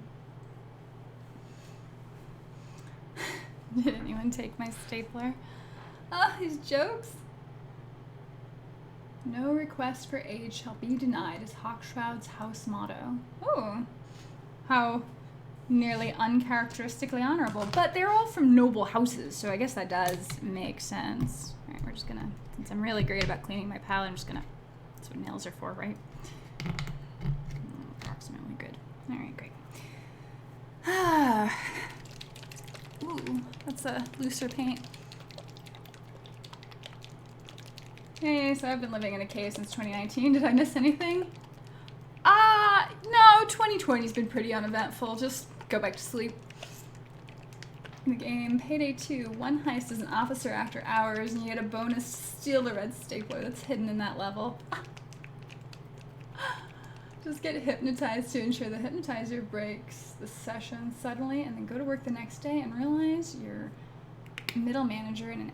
Did anyone take my stapler? Ah, these jokes. No request for aid shall be denied is Hawkshroud's house motto. Oh, how nearly uncharacteristically honorable. But they're all from noble houses, so I guess that does make sense. All right, we're just gonna, since I'm really great about cleaning my palette, I'm just gonna, that's what nails are for, right? Approximately good. All right, great. Ooh, that's a looser paint. Hey, so I've been living in a cave since 2019. Did I miss anything? No, 2020's been pretty uneventful. Just go back to sleep. In the game, Payday 2, one heist as an officer after hours, and you get a bonus to steal the red stapler that's hidden in that level. Just get hypnotized to ensure the hypnotizer breaks the session suddenly, and then go to work the next day and realize you're middle manager in an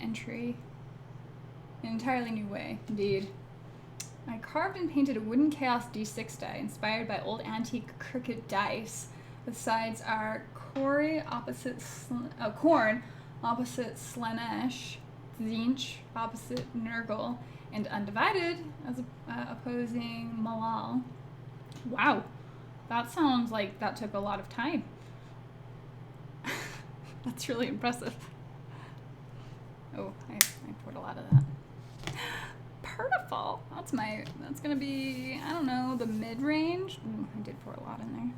entirely new way. Indeed. I carved and painted a wooden Chaos D6 die inspired by old antique crooked dice. The sides are corn opposite Slanesh, Zinch opposite Nurgle, and Undivided as opposing Malal. Wow, that sounds like that took a lot of time. That's really impressive. Oh, I poured a lot of that. Purtiful. That's gonna be, I don't know, the mid-range. I did pour a lot in there.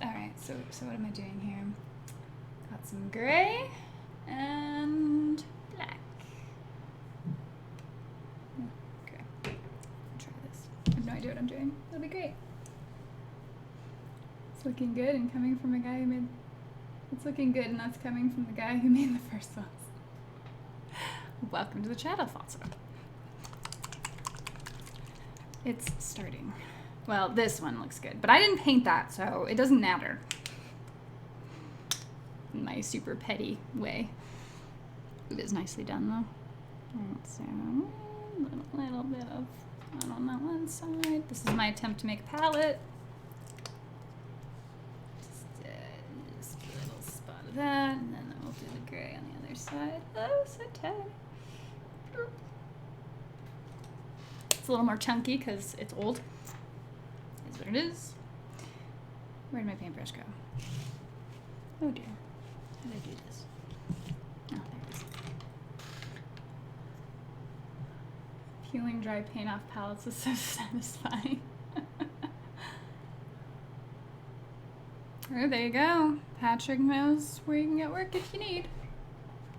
Alright, so what am I doing here? Got some gray and black. Okay, I'll try this. I have no idea what I'm doing. It'll be great. It's looking good and coming from a guy who made... It's looking good and that's coming from the guy who made the first ones. Welcome to the chat, Alfonso. It's starting. Well, this one looks good, but I didn't paint that, so it doesn't matter. In my super petty way. It is nicely done, though. Alright, so a little bit of one on that one side. This is my attempt to make a palette. Just a little spot of that, and then we'll do the gray on the other side. Oh, so tiny. It's a little more chunky because it's old. Is what it is. Where did my paintbrush go? Oh dear. How did I do this? Oh, there it is. Peeling dry paint off palettes is so satisfying. Oh, there you go. Patrick knows where you can get work if you need.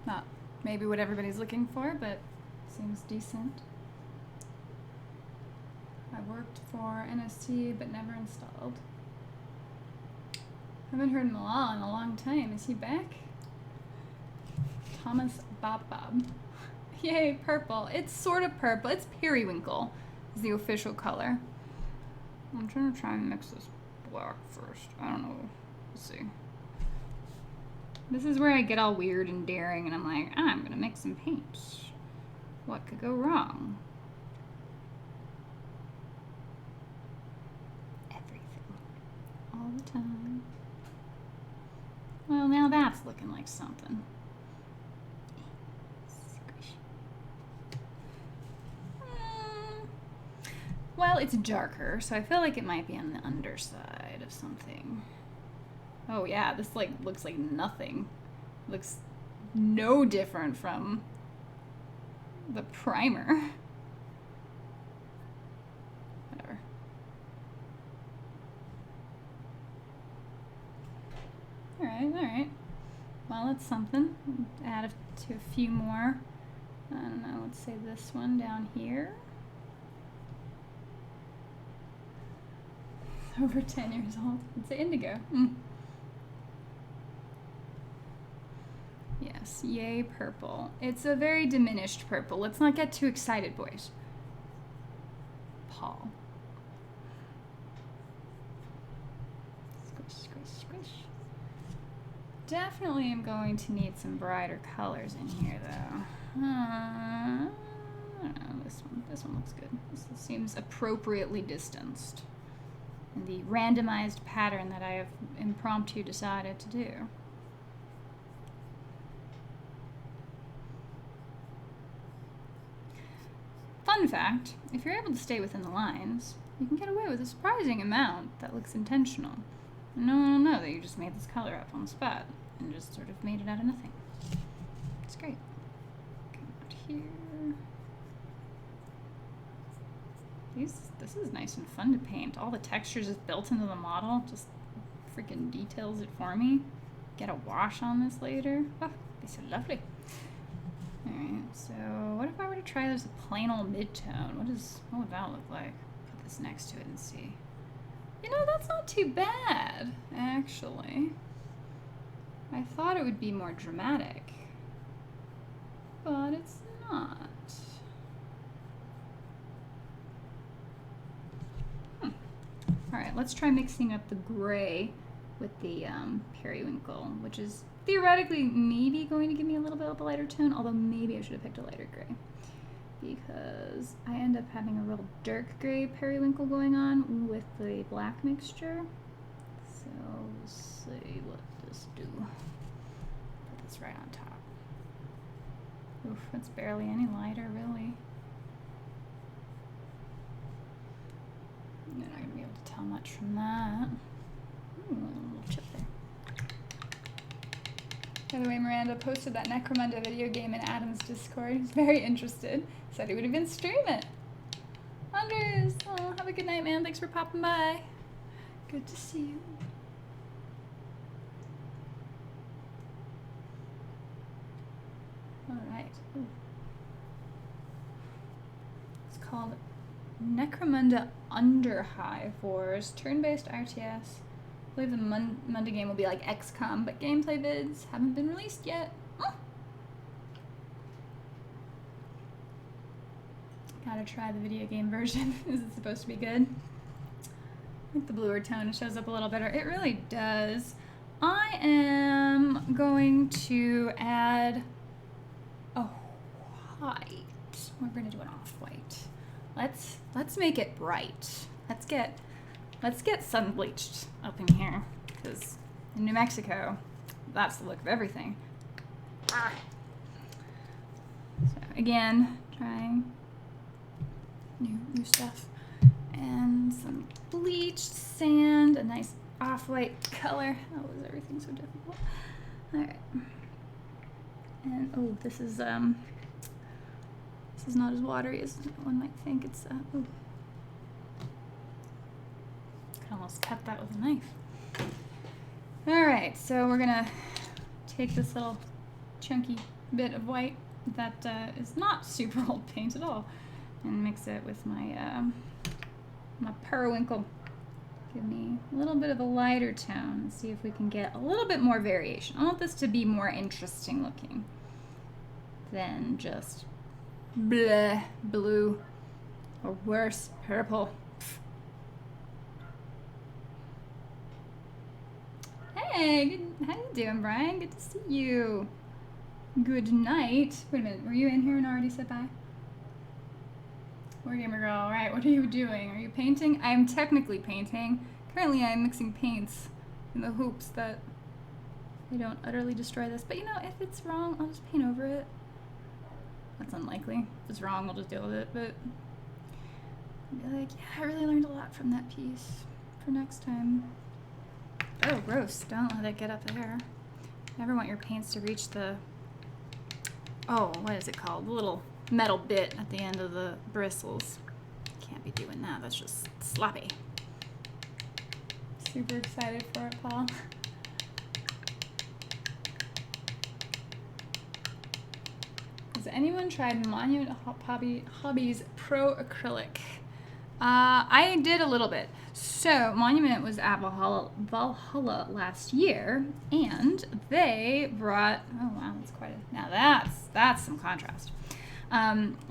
Not maybe what everybody's looking for, but seems decent. I worked for NST but never installed. Haven't heard Malal in a long time. Is he back? Thomas Bob. Yay, purple. It's sort of purple. It's periwinkle is the official color. I'm trying and mix this black first. I don't know. Let's see. This is where I get all weird and daring and I'm like, I'm gonna mix some paints. What could go wrong? All the time. Well, now that's looking like something. Well, it's darker, so I feel like it might be on the underside of something. Oh yeah, this like looks like nothing. Looks no different from the primer. Whatever. Alright. Well, it's something. Add to a few more. I don't know, let's say this one down here. Over 10 years old. It's indigo. Yes, yay purple. It's a very diminished purple. Let's not get too excited, boys. Paul. Squish, squish, squish. Definitely am going to need some brighter colors in here, though. I don't know, this one looks good. This seems appropriately distanced in the randomized pattern that I have impromptu decided to do. Fun fact, if you're able to stay within the lines, you can get away with a surprising amount that looks intentional. No one will know that you just made this color up on the spot and just sort of made it out of nothing. It's great. Come out here. This is nice and fun to paint. All the textures is built into the model. Just freaking details it for me. Get a wash on this later. Oh, be so lovely. Alright, so what if I were to try this a plain old mid-tone? What would that look like? Put this next to it and see. You know, that's not too bad, actually. I thought it would be more dramatic, but it's not. right, let's try mixing up the gray with the periwinkle, which is theoretically maybe going to give me a little bit of a lighter tone, although maybe I should have picked a lighter gray, because I end up having a real dark gray periwinkle going on with the black mixture. So we'll see what this do. Put this right on top. Oof, it's barely any lighter, really. You're not going to be able to tell much from that. Ooh, a little chip there. By the way, Miranda posted that Necromunda video game in Adam's Discord. He's very interested. Said he would even stream it. Anders, oh, have a good night, man. Thanks for popping by. Good to see you. All right. Ooh. It's called Necromunda Underhive Wars, turn-based RTS. I believe the Munda game will be like XCOM, but gameplay vids haven't been released yet. Gotta try the video game version. Is it supposed to be good? I think the bluer tone shows up a little better. It really does. I am going to add a white. We're gonna do an off-white. Let's make it bright. Let's get sun bleached up in here, because in New Mexico, that's the look of everything. So again, trying new stuff, and some bleached sand, a nice off-white color. Oh, is everything so difficult? All right, and oh, this is not as watery as one might think. It's ooh. Could almost cut that with a knife. All right, so we're gonna take this little chunky bit of white that is not super old paint at all, and mix it with my my periwinkle. Give me a little bit of a lighter tone and see if we can get a little bit more variation. I want this to be more interesting looking than just bleh, blue, or worse, purple. Hey, how you doing, Brian? Good to see you. Good night. Wait a minute, were you in here and already said bye? Wargamer girl, all right, what are you doing? Are you painting? I'm technically painting. Currently I'm mixing paints in the hopes that they don't utterly destroy this. But you know, if it's wrong, I'll just paint over it. That's unlikely. If it's wrong, I'll just deal with it. But I'll be like, yeah, I really learned a lot from that piece for next time. Oh, gross. Don't let it get up there. Never want your paints to reach the, oh, what is it called? The little metal bit at the end of the bristles. Can't be doing that. That's just sloppy. Super excited for it, Paul. Has anyone tried Monument Hobbies Pro Acrylic? I did a little bit. So Monument was at Valhalla last year, and they brought, oh wow, that's quite a, now that's some contrast.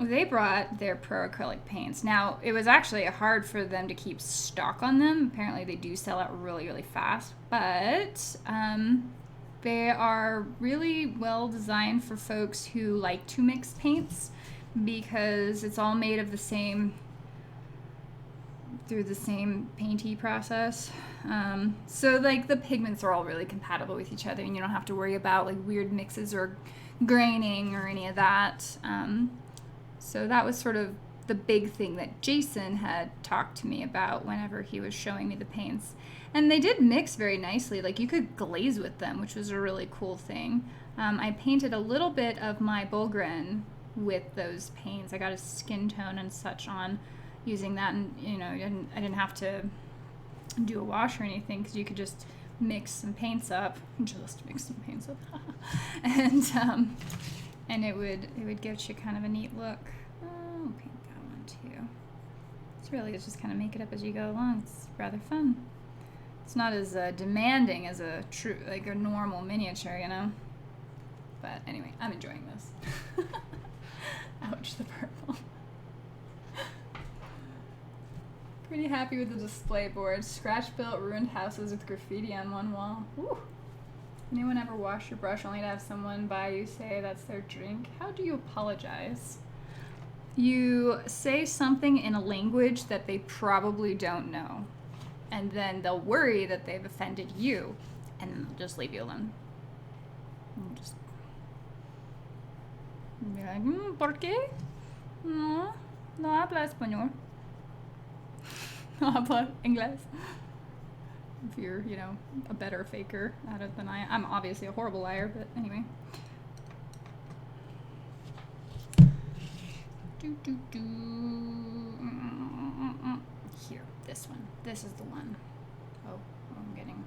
They brought their pro acrylic paints. Now, it was actually hard for them to keep stock on them. Apparently they do sell out really, really fast, but they are really well designed for folks who like to mix paints, because it's all made of the same, through the same painty process. So like the pigments are all really compatible with each other, and you don't have to worry about like weird mixes or graining or any of that. So that was sort of the big thing that Jason had talked to me about whenever he was showing me the paints. And they did mix very nicely. Like you could glaze with them, which was a really cool thing. I painted a little bit of my Bulgren with those paints. I got a skin tone and such on using that, and you know, I didn't have to do a wash or anything, because you could just mix some paints up, and it would give you kind of a neat look. Oh, paint that one too. It's just kind of make it up as you go along. It's rather fun. It's not as demanding as a true, like a normal miniature, you know. But anyway, I'm enjoying this. Ouch, the purple. Pretty happy with the display board. Scratch-built ruined houses with graffiti on one wall. Ooh. Anyone ever wash your brush only to have someone by you say that's their drink? How do you apologize? You say something in a language that they probably don't know. And then they'll worry that they've offended you. And then they'll just leave you alone. And just be like, ¿por qué? No, no habla español. No habla inglés. If you're, you know, a better faker at it than I am. I'm obviously a horrible liar, but anyway. Here, this one. This is the one. Oh, I'm getting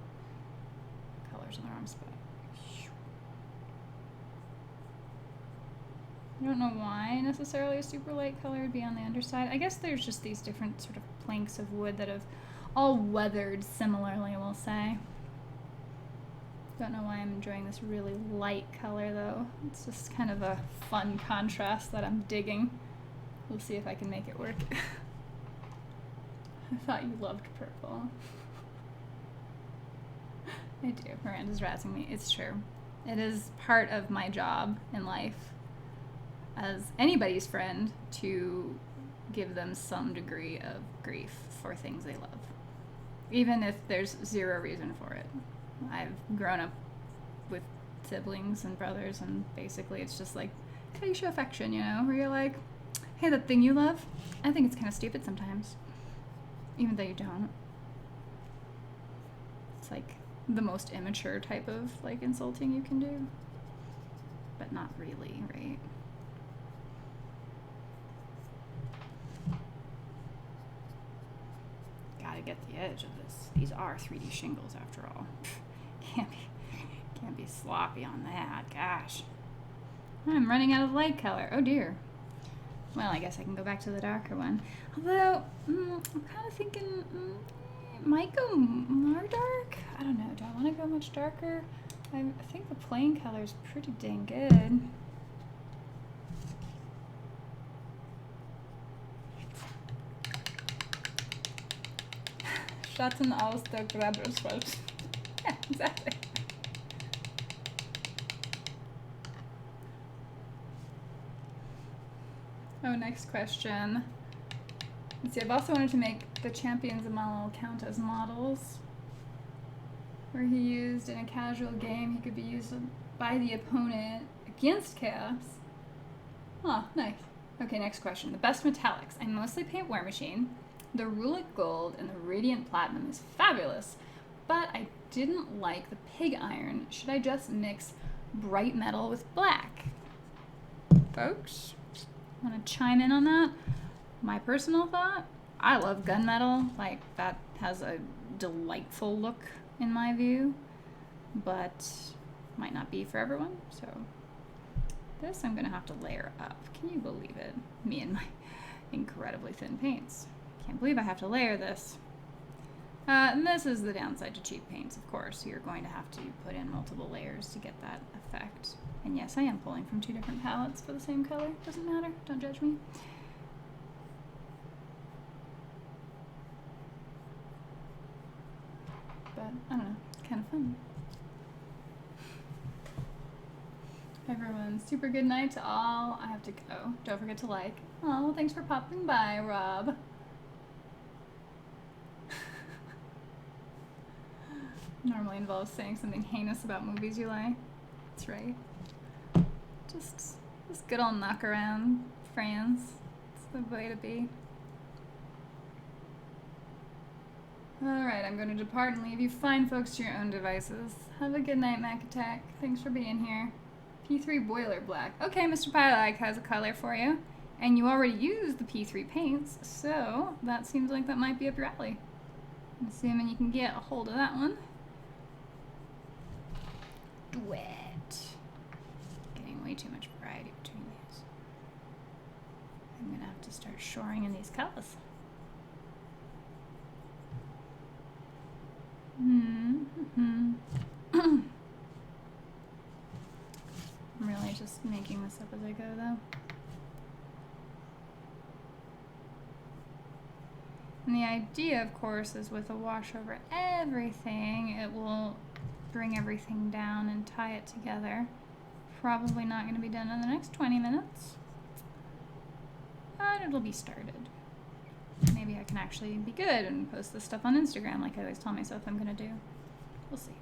colors in the wrong spot. I don't know why necessarily a super light color would be on the underside. I guess there's just these different sort of planks of wood that have all weathered similarly, we'll say. Don't know why I'm enjoying this really light color though. It's just kind of a fun contrast that I'm digging. We'll see if I can make it work. I thought you loved purple. I do. Miranda's razzing me. It's true. It is part of my job in life as anybody's friend to give them some degree of grief for things they love, even if there's zero reason for it. I've grown up with siblings and brothers, and basically it's just like how you show affection, you know, where you're like, hey, that thing you love, I think it's kind of stupid sometimes, even though you don't. It's like the most immature type of like insulting you can do, but not really, right? Gotta get the edge of this. These are 3D shingles after all. Can't be sloppy on that. Gosh. I'm running out of light color. Oh dear. Well, I guess I can go back to the darker one. Although, I'm kind of thinking it might go more dark. I don't know. Do I want to go much darker? I think the plain color is pretty dang good. Schatten aus der Grabelswald. Yeah, exactly. Oh, next question. Let's see, I've also wanted to make the champions of Malal count as models. Where he used in a casual game, he could be used by the opponent against chaos. Oh, nice. Okay, next question. The best metallics. I mostly paint War Machine. The Rulic Gold and the Radiant Platinum is fabulous, but I didn't like the pig iron. Should I just mix bright metal with black? Folks, want to chime in on that? My personal thought, I love gunmetal. Like, that has a delightful look in my view, but might not be for everyone. So this I'm gonna have to layer up. Can you believe it? Me and my incredibly thin paints. Can't believe I have to layer this. And this is the downside to cheap paints, of course. You're going to have to put in multiple layers to get that effect. And yes, I am pulling from 2 different palettes for the same color. Doesn't matter. Don't judge me. But, I don't know. It's kind of fun. Everyone, super good night to all. I have to go. Don't forget to like. Oh, well, thanks for popping by, Rob. Normally involves saying something heinous about movies you like. That's right. Just good old knock around friends. It's the way to be. Alright, I'm going to depart and leave you fine folks to your own devices. Have a good night, Mac Attack. Thanks for being here. P3 Boiler Black. Okay, Mr. Pylike has a color for you. And you already used the P3 paints, so that seems like that might be up your alley. I'm assuming you can get a hold of that one. Wet. Getting way too much variety between these. I'm gonna have to start shoring in these colors. I'm really just making this up as I go, though. And the idea, of course, is with a wash over everything, it will bring everything down and tie it together. Probably not going to be done in the next 20 minutes, but it'll be started. Maybe I can actually be good and post this stuff on Instagram like I always tell myself I'm going to do. We'll see.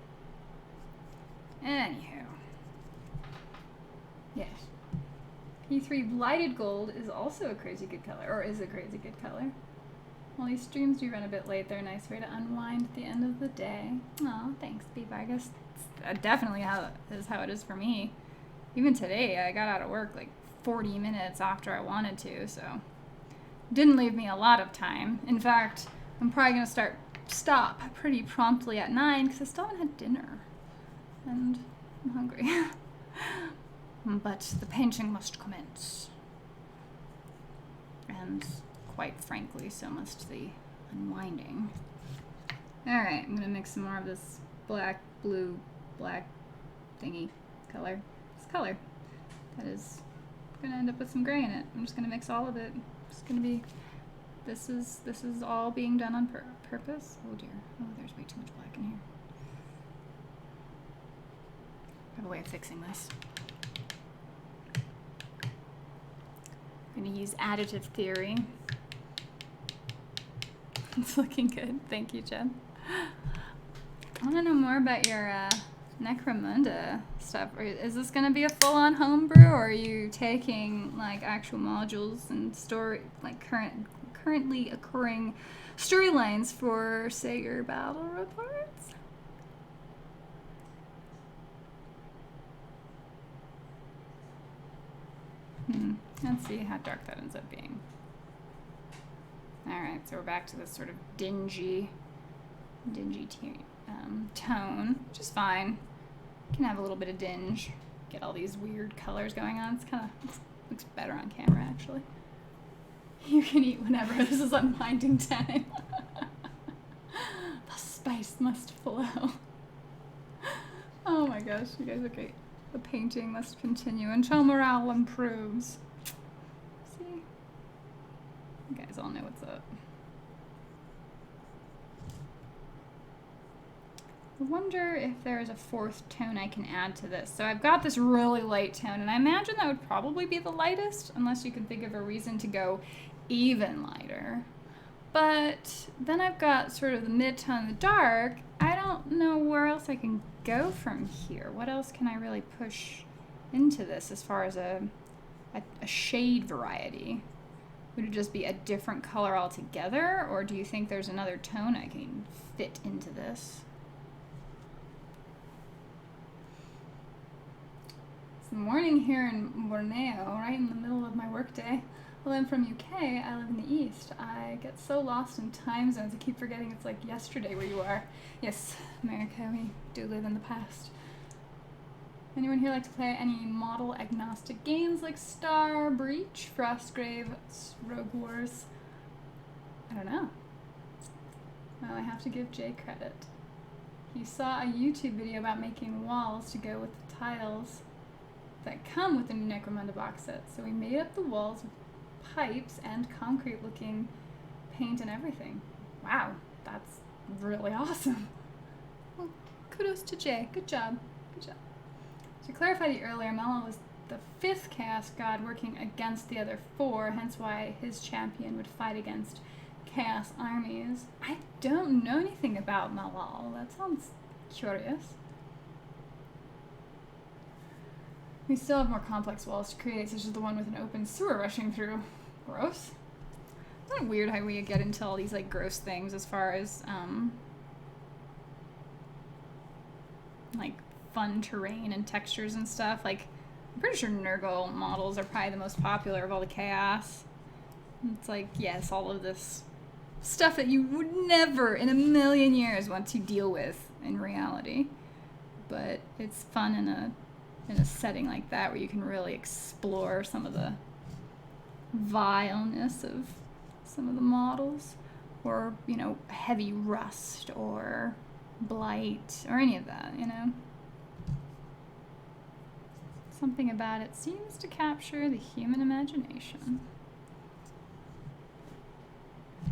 Anywho. Yes. P3 Blighted Gold is also a crazy good color, or is a crazy good color. Well, these streams do run a bit late. They're a nice way to unwind at the end of the day. Aw, thanks, B. Vargas. It's definitely how it is for me. Even today, I got out of work like 40 minutes after I wanted to, so didn't leave me a lot of time. In fact, I'm probably going to stop pretty promptly at 9 because I still haven't had dinner. And I'm hungry. But the painting must commence. And quite frankly, so must the unwinding. Alright, I'm going to mix some more of this black, blue, black thingy color. This color. That is going to end up with some gray in it. I'm just going to mix all of it. It's going to be... This is all being done on purpose. Oh dear. Oh, there's way too much black in here. I have a way of fixing this. I'm going to use additive theory. It's looking good. Thank you, Jen. I want to know more about your Necromunda stuff. Is this going to be a full-on homebrew, or are you taking like actual modules and currently occurring storylines for, say, your battle reports? Let's see how dark that ends up being. Alright, so we're back to this sort of dingy tone, which is fine. You can have a little bit of dinge. Get all these weird colors going on. It's kind of looks better on camera, actually. You can eat whenever. This is unwinding time. The spice must flow. Oh my gosh, you guys are great. The painting must continue until morale improves. See? You guys all know what's up. I wonder if there is a fourth tone I can add to this. So I've got this really light tone, and I imagine that would probably be the lightest, unless you can think of a reason to go even lighter. But then I've got sort of the mid-tone and the dark. I don't know where else I can go from here. What else can I really push into this as far as a shade variety? Would it just be a different color altogether, or do you think there's another tone I can fit into this? It's the morning here in Borneo, right in the middle of my workday. Well, I'm from UK, I live in the East. I get so lost in time zones, I keep forgetting it's like yesterday where you are. Yes, America, we do live in the past. Anyone here like to play any model agnostic games like Star, Breach, Frostgrave, Rogue Wars? I don't know. Well, I have to give Jay credit. He saw a YouTube video about making walls to go with the tiles that come with the new Necromunda box set. So we made up the walls with pipes and concrete looking paint and everything. Wow, that's really awesome. Well, kudos to Jay. Good job. Good job. To clarify the earlier, Melon was the 5th Chaos God working against the other 4, hence why his champion would fight against Chaos armies. I don't know anything about Malal. That sounds curious. We still have more complex walls to create, such as the one with an open sewer rushing through. Gross. Isn't it weird how we get into all these like gross things as far as like fun terrain and textures and stuff? Like, I'm pretty sure Nurgle models are probably the most popular of all the chaos. It's like, yes, all of this stuff that you would never in a million years want to deal with in reality. But it's fun in a setting like that where you can really explore some of the vileness of some of the models, or, you know, heavy rust or blight or any of that, you know. Something about it seems to capture the human imagination.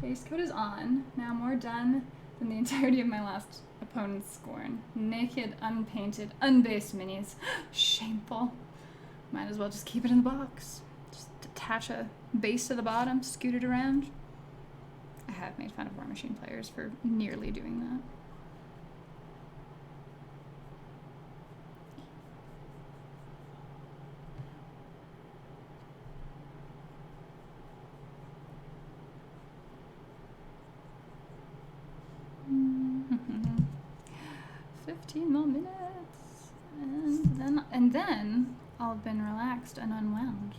Base coat is on. Now more done than the entirety of my last opponent's scorn. Naked, unpainted, unbased minis. Shameful. Might as well just keep it in the box. Just attach a base to the bottom, scoot it around. I have made fun of War Machine players for nearly doing that. Mm-hmm. 15 more minutes, and then I'll have been relaxed and unwound.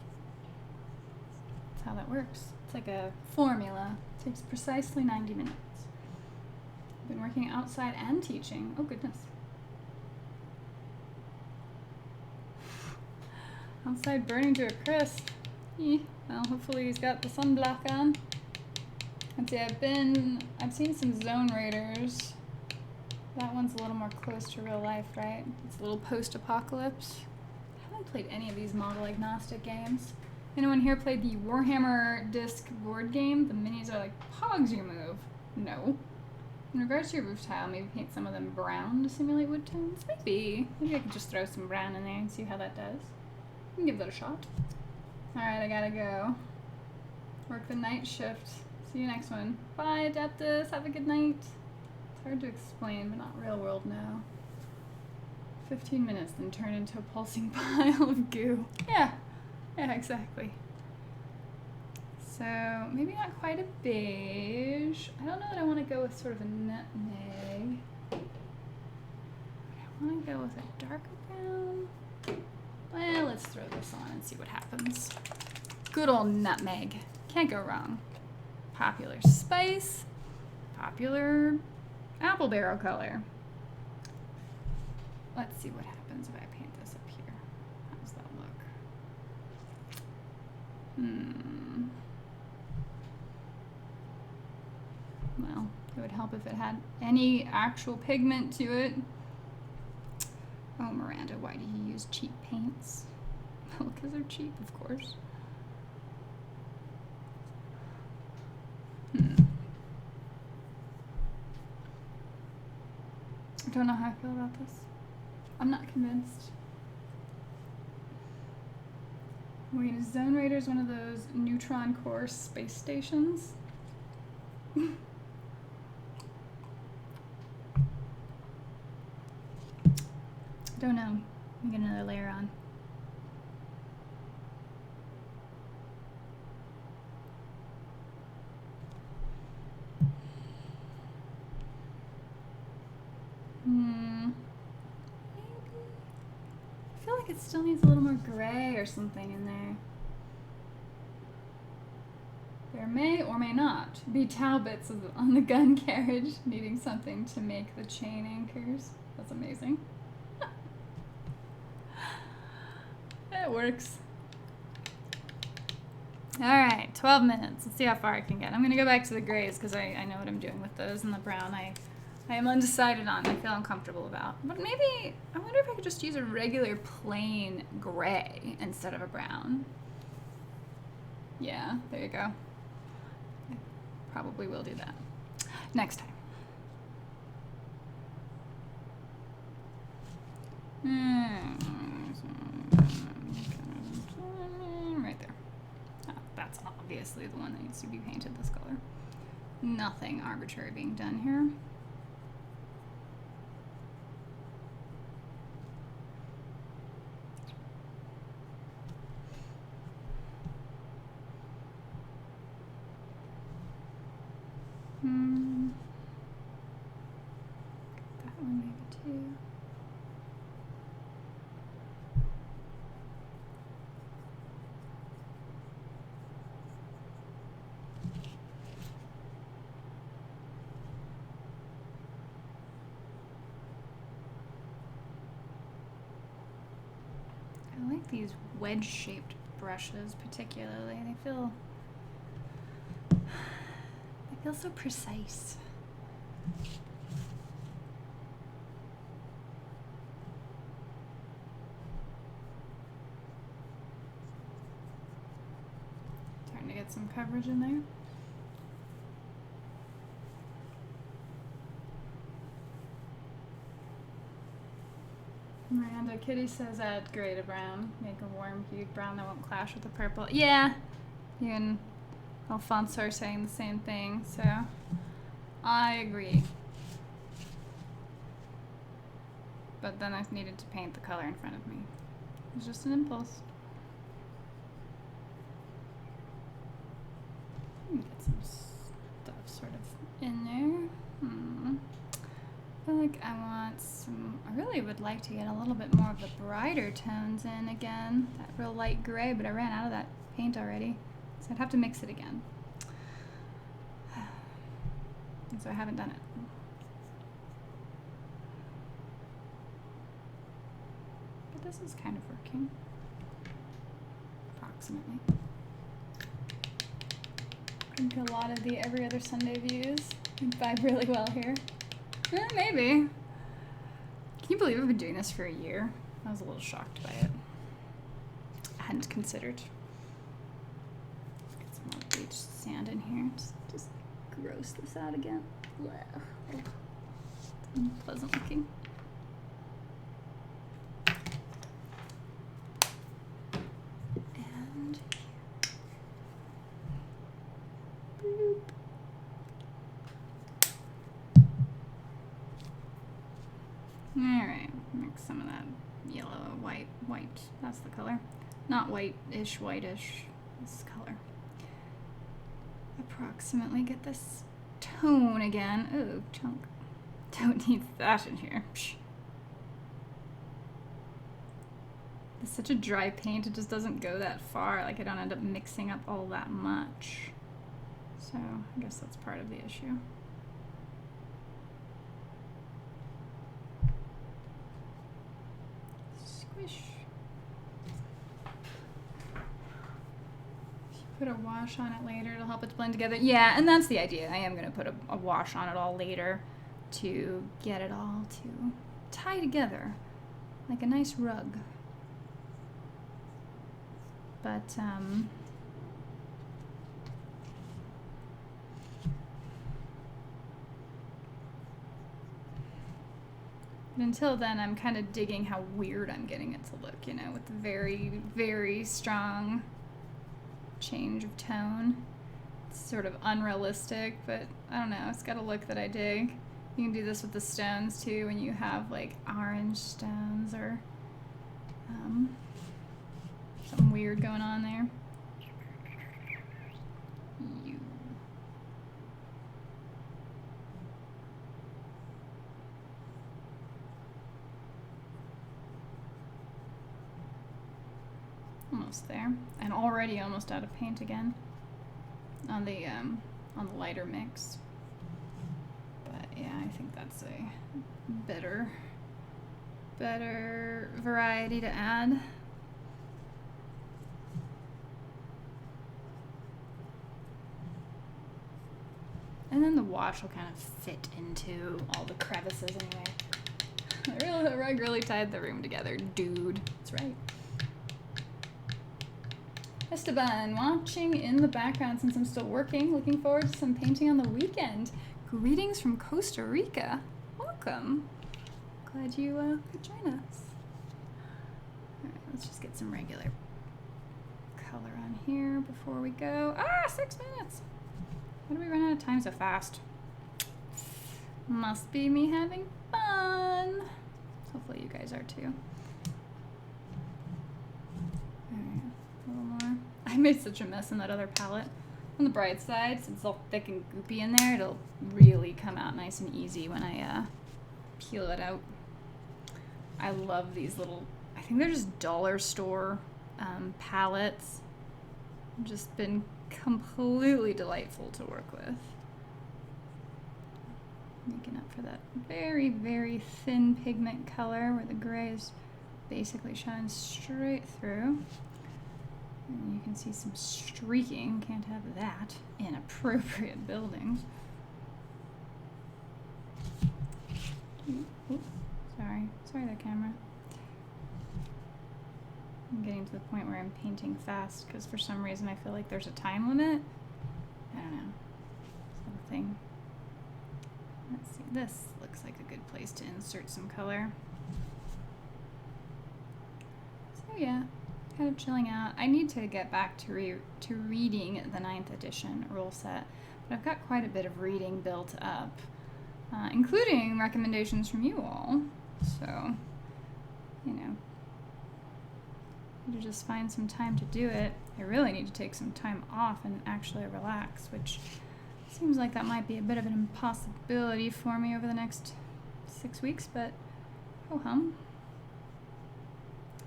That's how that works. It's like a formula. It takes precisely 90 minutes. I've been working outside and teaching. Oh goodness. Outside burning to a crisp. Well, hopefully he's got the sunblock on. Let's see, I've seen some Zone Raiders. That one's a little more close to real life, right? It's a little post-apocalypse. I haven't played any of these model-agnostic games. Anyone here played the Warhammer disc board game? The minis are like pogs you move. No. In regards to your roof tile, maybe paint some of them brown to simulate wood tones? Maybe. Maybe I could just throw some brown in there and see how that does. We can give that a shot. Alright, I gotta go. Work the night shift. See you next one. Bye, Adeptus. Have a good night. It's hard to explain, but not real world now. 15 minutes, then turn into a pulsing pile of goo. Yeah, exactly. So, maybe not quite a beige. I don't know that I want to go with sort of a nutmeg. I want to go with a darker brown. Well, let's throw this on and see what happens. Good old nutmeg. Can't go wrong. Popular spice. Popular apple barrel color. Let's see what happens if I paint this up here. How does that look? Well, it would help if it had any actual pigment to it. Oh, Miranda, why do you use cheap paints? Well, because they're cheap, of course. I don't know how I feel about this. I'm not convinced. Wait, is Zone Raiders one of those neutron core space stations? Don't know. Let me get another layer on. Maybe. I feel like it still needs a little more gray or something in there. There may or may not be Talbots on the gun carriage needing something to make the chain anchors. That's amazing. It works. Alright, 12 minutes. Let's see how far I can get. I'm going to go back to the grays because I know what I'm doing with those, and the brown I am undecided on. I feel uncomfortable about. But maybe, I wonder if I could just use a regular plain gray instead of a brown. Yeah, there you go. I probably will do that. Next time. Right there. Oh, that's obviously the one that needs to be painted this color. Nothing arbitrary being done here. That one maybe too. I like these wedge-shaped brushes particularly. They feel so precise. Starting to get some coverage in there. Miranda Kitty says add gray to brown. Make a warm hued brown that won't clash with the purple. Yeah. You and Alfonso are saying the same thing, so I agree. But then I needed to paint the color in front of me. It was just an impulse. Get some stuff sort of in there. I feel like I want some, I really would like to get a little bit more of the brighter tones in again. That real light gray, but I ran out of that paint already. So I'd have to mix it again. And so I haven't done it. But this is kind of working. Approximately. I think a lot of the every other Sunday views vibe really well here. Maybe. Can you believe I've been doing this for a year? I was a little shocked by it. I hadn't considered. Get some more bleached sand in here. Just gross this out again. Unpleasant looking. And boop. Alright, mix some of that yellow, white, that's the color. Not whitish, whitish, this color. Approximately get this tone again. Ooh, chunk. Don't need that in here. Psh. It's such a dry paint, it just doesn't go that far. Like I don't end up mixing up all that much. So I guess that's part of the issue. Squish. Put a wash on it later, it'll help it to blend together. Yeah, and that's the idea. I am going to put a wash on it all later to get it all to tie together like a nice rug. But, until then, I'm kind of digging how weird I'm getting it to look, you know, with the very, very strong change of tone. It's sort of unrealistic, but I don't know, it's got a look that I dig. You can do this with the stones too when you have like orange stones or something weird going on there. Almost there, and already almost out of paint again on the lighter mix. But yeah, I think that's a better variety to add. And then the wash will kind of fit into all the crevices anyway. The rug really tied the room together, dude. That's right. Esteban, watching in the background since I'm still working. Looking forward to some painting on the weekend. Greetings from Costa Rica. Welcome. Glad you could join us. Alright, let's just get some regular color on here before we go. 6 minutes! How do we run out of time so fast? Must be me having fun. Hopefully you guys are too. Alright, a little more. I made such a mess in that other palette. On the bright side, since it's all thick and goopy in there, it'll really come out nice and easy when I peel it out. I love these little, I think they're just dollar store palettes. Just been completely delightful to work with. Making up for that very, very thin pigment color where the gray is basically shines straight through. And you can see some streaking. Can't have that in appropriate buildings. Ooh, sorry there, camera. I'm getting to the point where I'm painting fast because for some reason I feel like there's a time limit. I don't know. Something. Let's see. This looks like a good place to insert some color. Oh yeah, kind of chilling out. I need to get back to reading the 9th edition rule set, but I've got quite a bit of reading built up, including recommendations from you all. So, you know, need to just find some time to do it. I really need to take some time off and actually relax, which seems like that might be a bit of an impossibility for me over the next 6 weeks, but ho hum.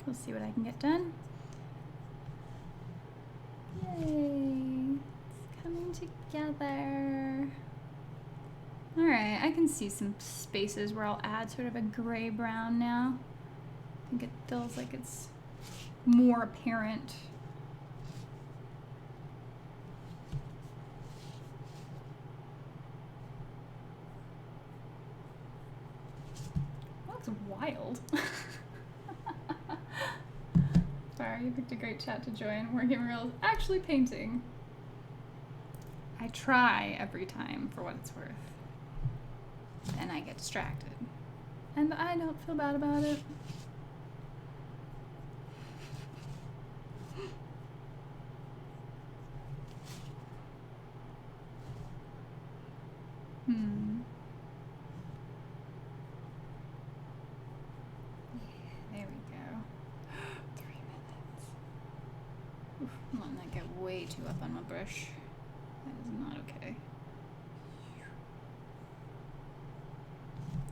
We'll see what I can get done. Yay! It's coming together. Alright, I can see some spaces where I'll add sort of a gray-brown now. I think it feels like it's more apparent. That looks wild. Sorry, you picked a great chat to join. Working reels, actually painting. I try every time for what it's worth. Then I get distracted. And I don't feel bad about it. There we go. 3 minutes. Oof, I'm letting that get way too up on my brush. That is not okay.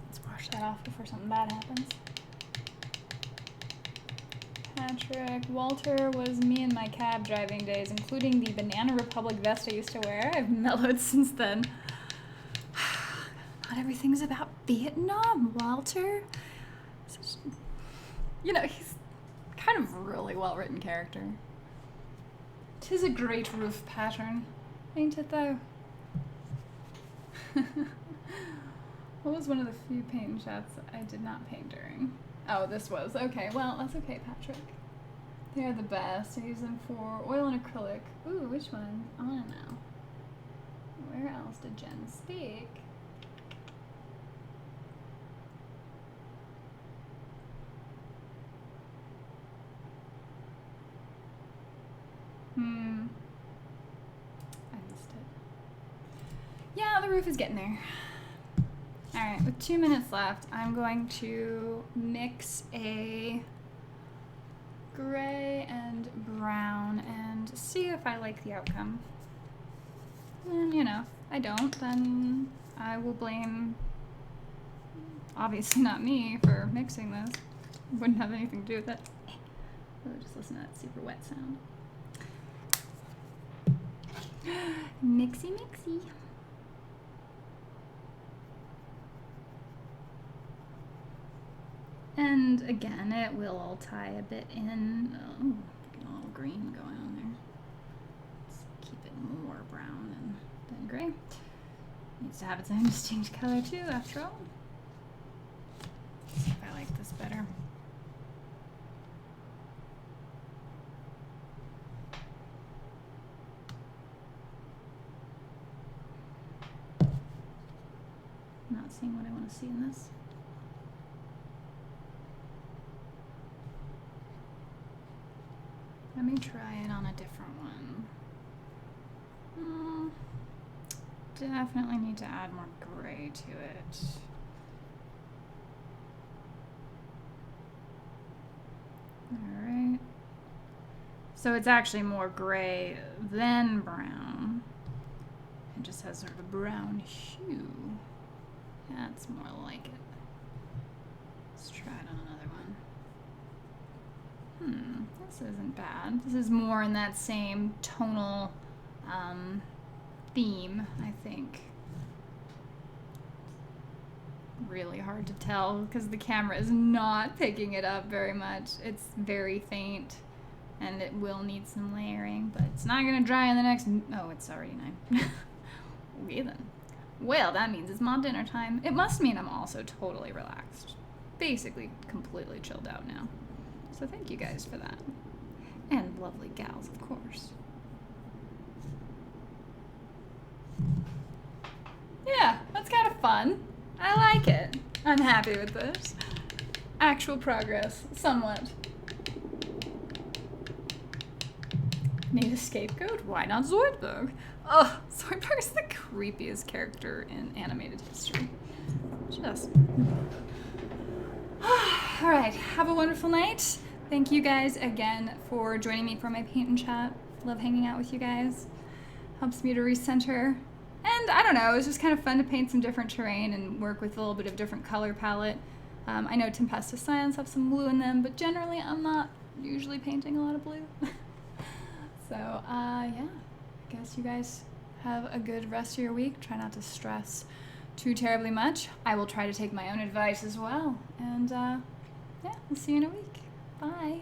Let's wash that off before something bad happens. Patrick, Walter was me in my cab driving days, including the Banana Republic vest I used to wear. I've mellowed since then. Not everything's about Vietnam, Walter. You know, he's kind of a really well-written character. 'Tis a great roof pattern, ain't it though? What was one of the few paint shots I did not paint during? Oh, this was. Okay, well, that's okay, Patrick. They're the best. I use them for oil and acrylic. Ooh, which one? I want to know. Where else did Jen speak? I missed it. Yeah, the roof is getting there. Alright, with 2 minutes left, I'm going to mix a gray and brown and see if I like the outcome. And, you know, if I don't, then I will blame, obviously not me, for mixing this. Wouldn't have anything to do with it. Just listen to that super wet sound. Mixy, mixy. And again, it will all tie a bit in. Oh, a little green going on there. Let's keep it more brown than gray. Needs to have its own distinct color too, after all. Let's see if I like this better. I'm not seeing what I want to see in this. Let me try it on a different one. Definitely need to add more gray to it. Alright. So it's actually more gray than brown. It just has sort of a brown hue. That's more like it. Let's try it on another one. This isn't bad. This is more in that same tonal theme, I think. Really hard to tell because the camera is not picking it up very much. It's very faint and it will need some layering, but it's not going to dry in the next... Oh, it's already 9. Okay then. Well, that means it's my dinner time. It must mean I'm also totally relaxed. Basically completely chilled out now. So thank you guys for that. And lovely gals, of course. Yeah, that's kind of fun. I like it. I'm happy with this. Actual progress, somewhat. Need a scapegoat? Why not Zoidberg? Ugh, Zoidberg is the creepiest character in animated history. Just. Alright, have a wonderful night. Thank you guys again for joining me for my paint and chat. Love hanging out with you guys. Helps me to recenter. And I don't know, it was just kind of fun to paint some different terrain and work with a little bit of different color palette. I know Tempestus Scions have some blue in them, but generally I'm not usually painting a lot of blue. So, yeah, I guess you guys have a good rest of your week. Try not to stress too terribly much. I will try to take my own advice as well. And, yeah, we'll see you in a week. Bye.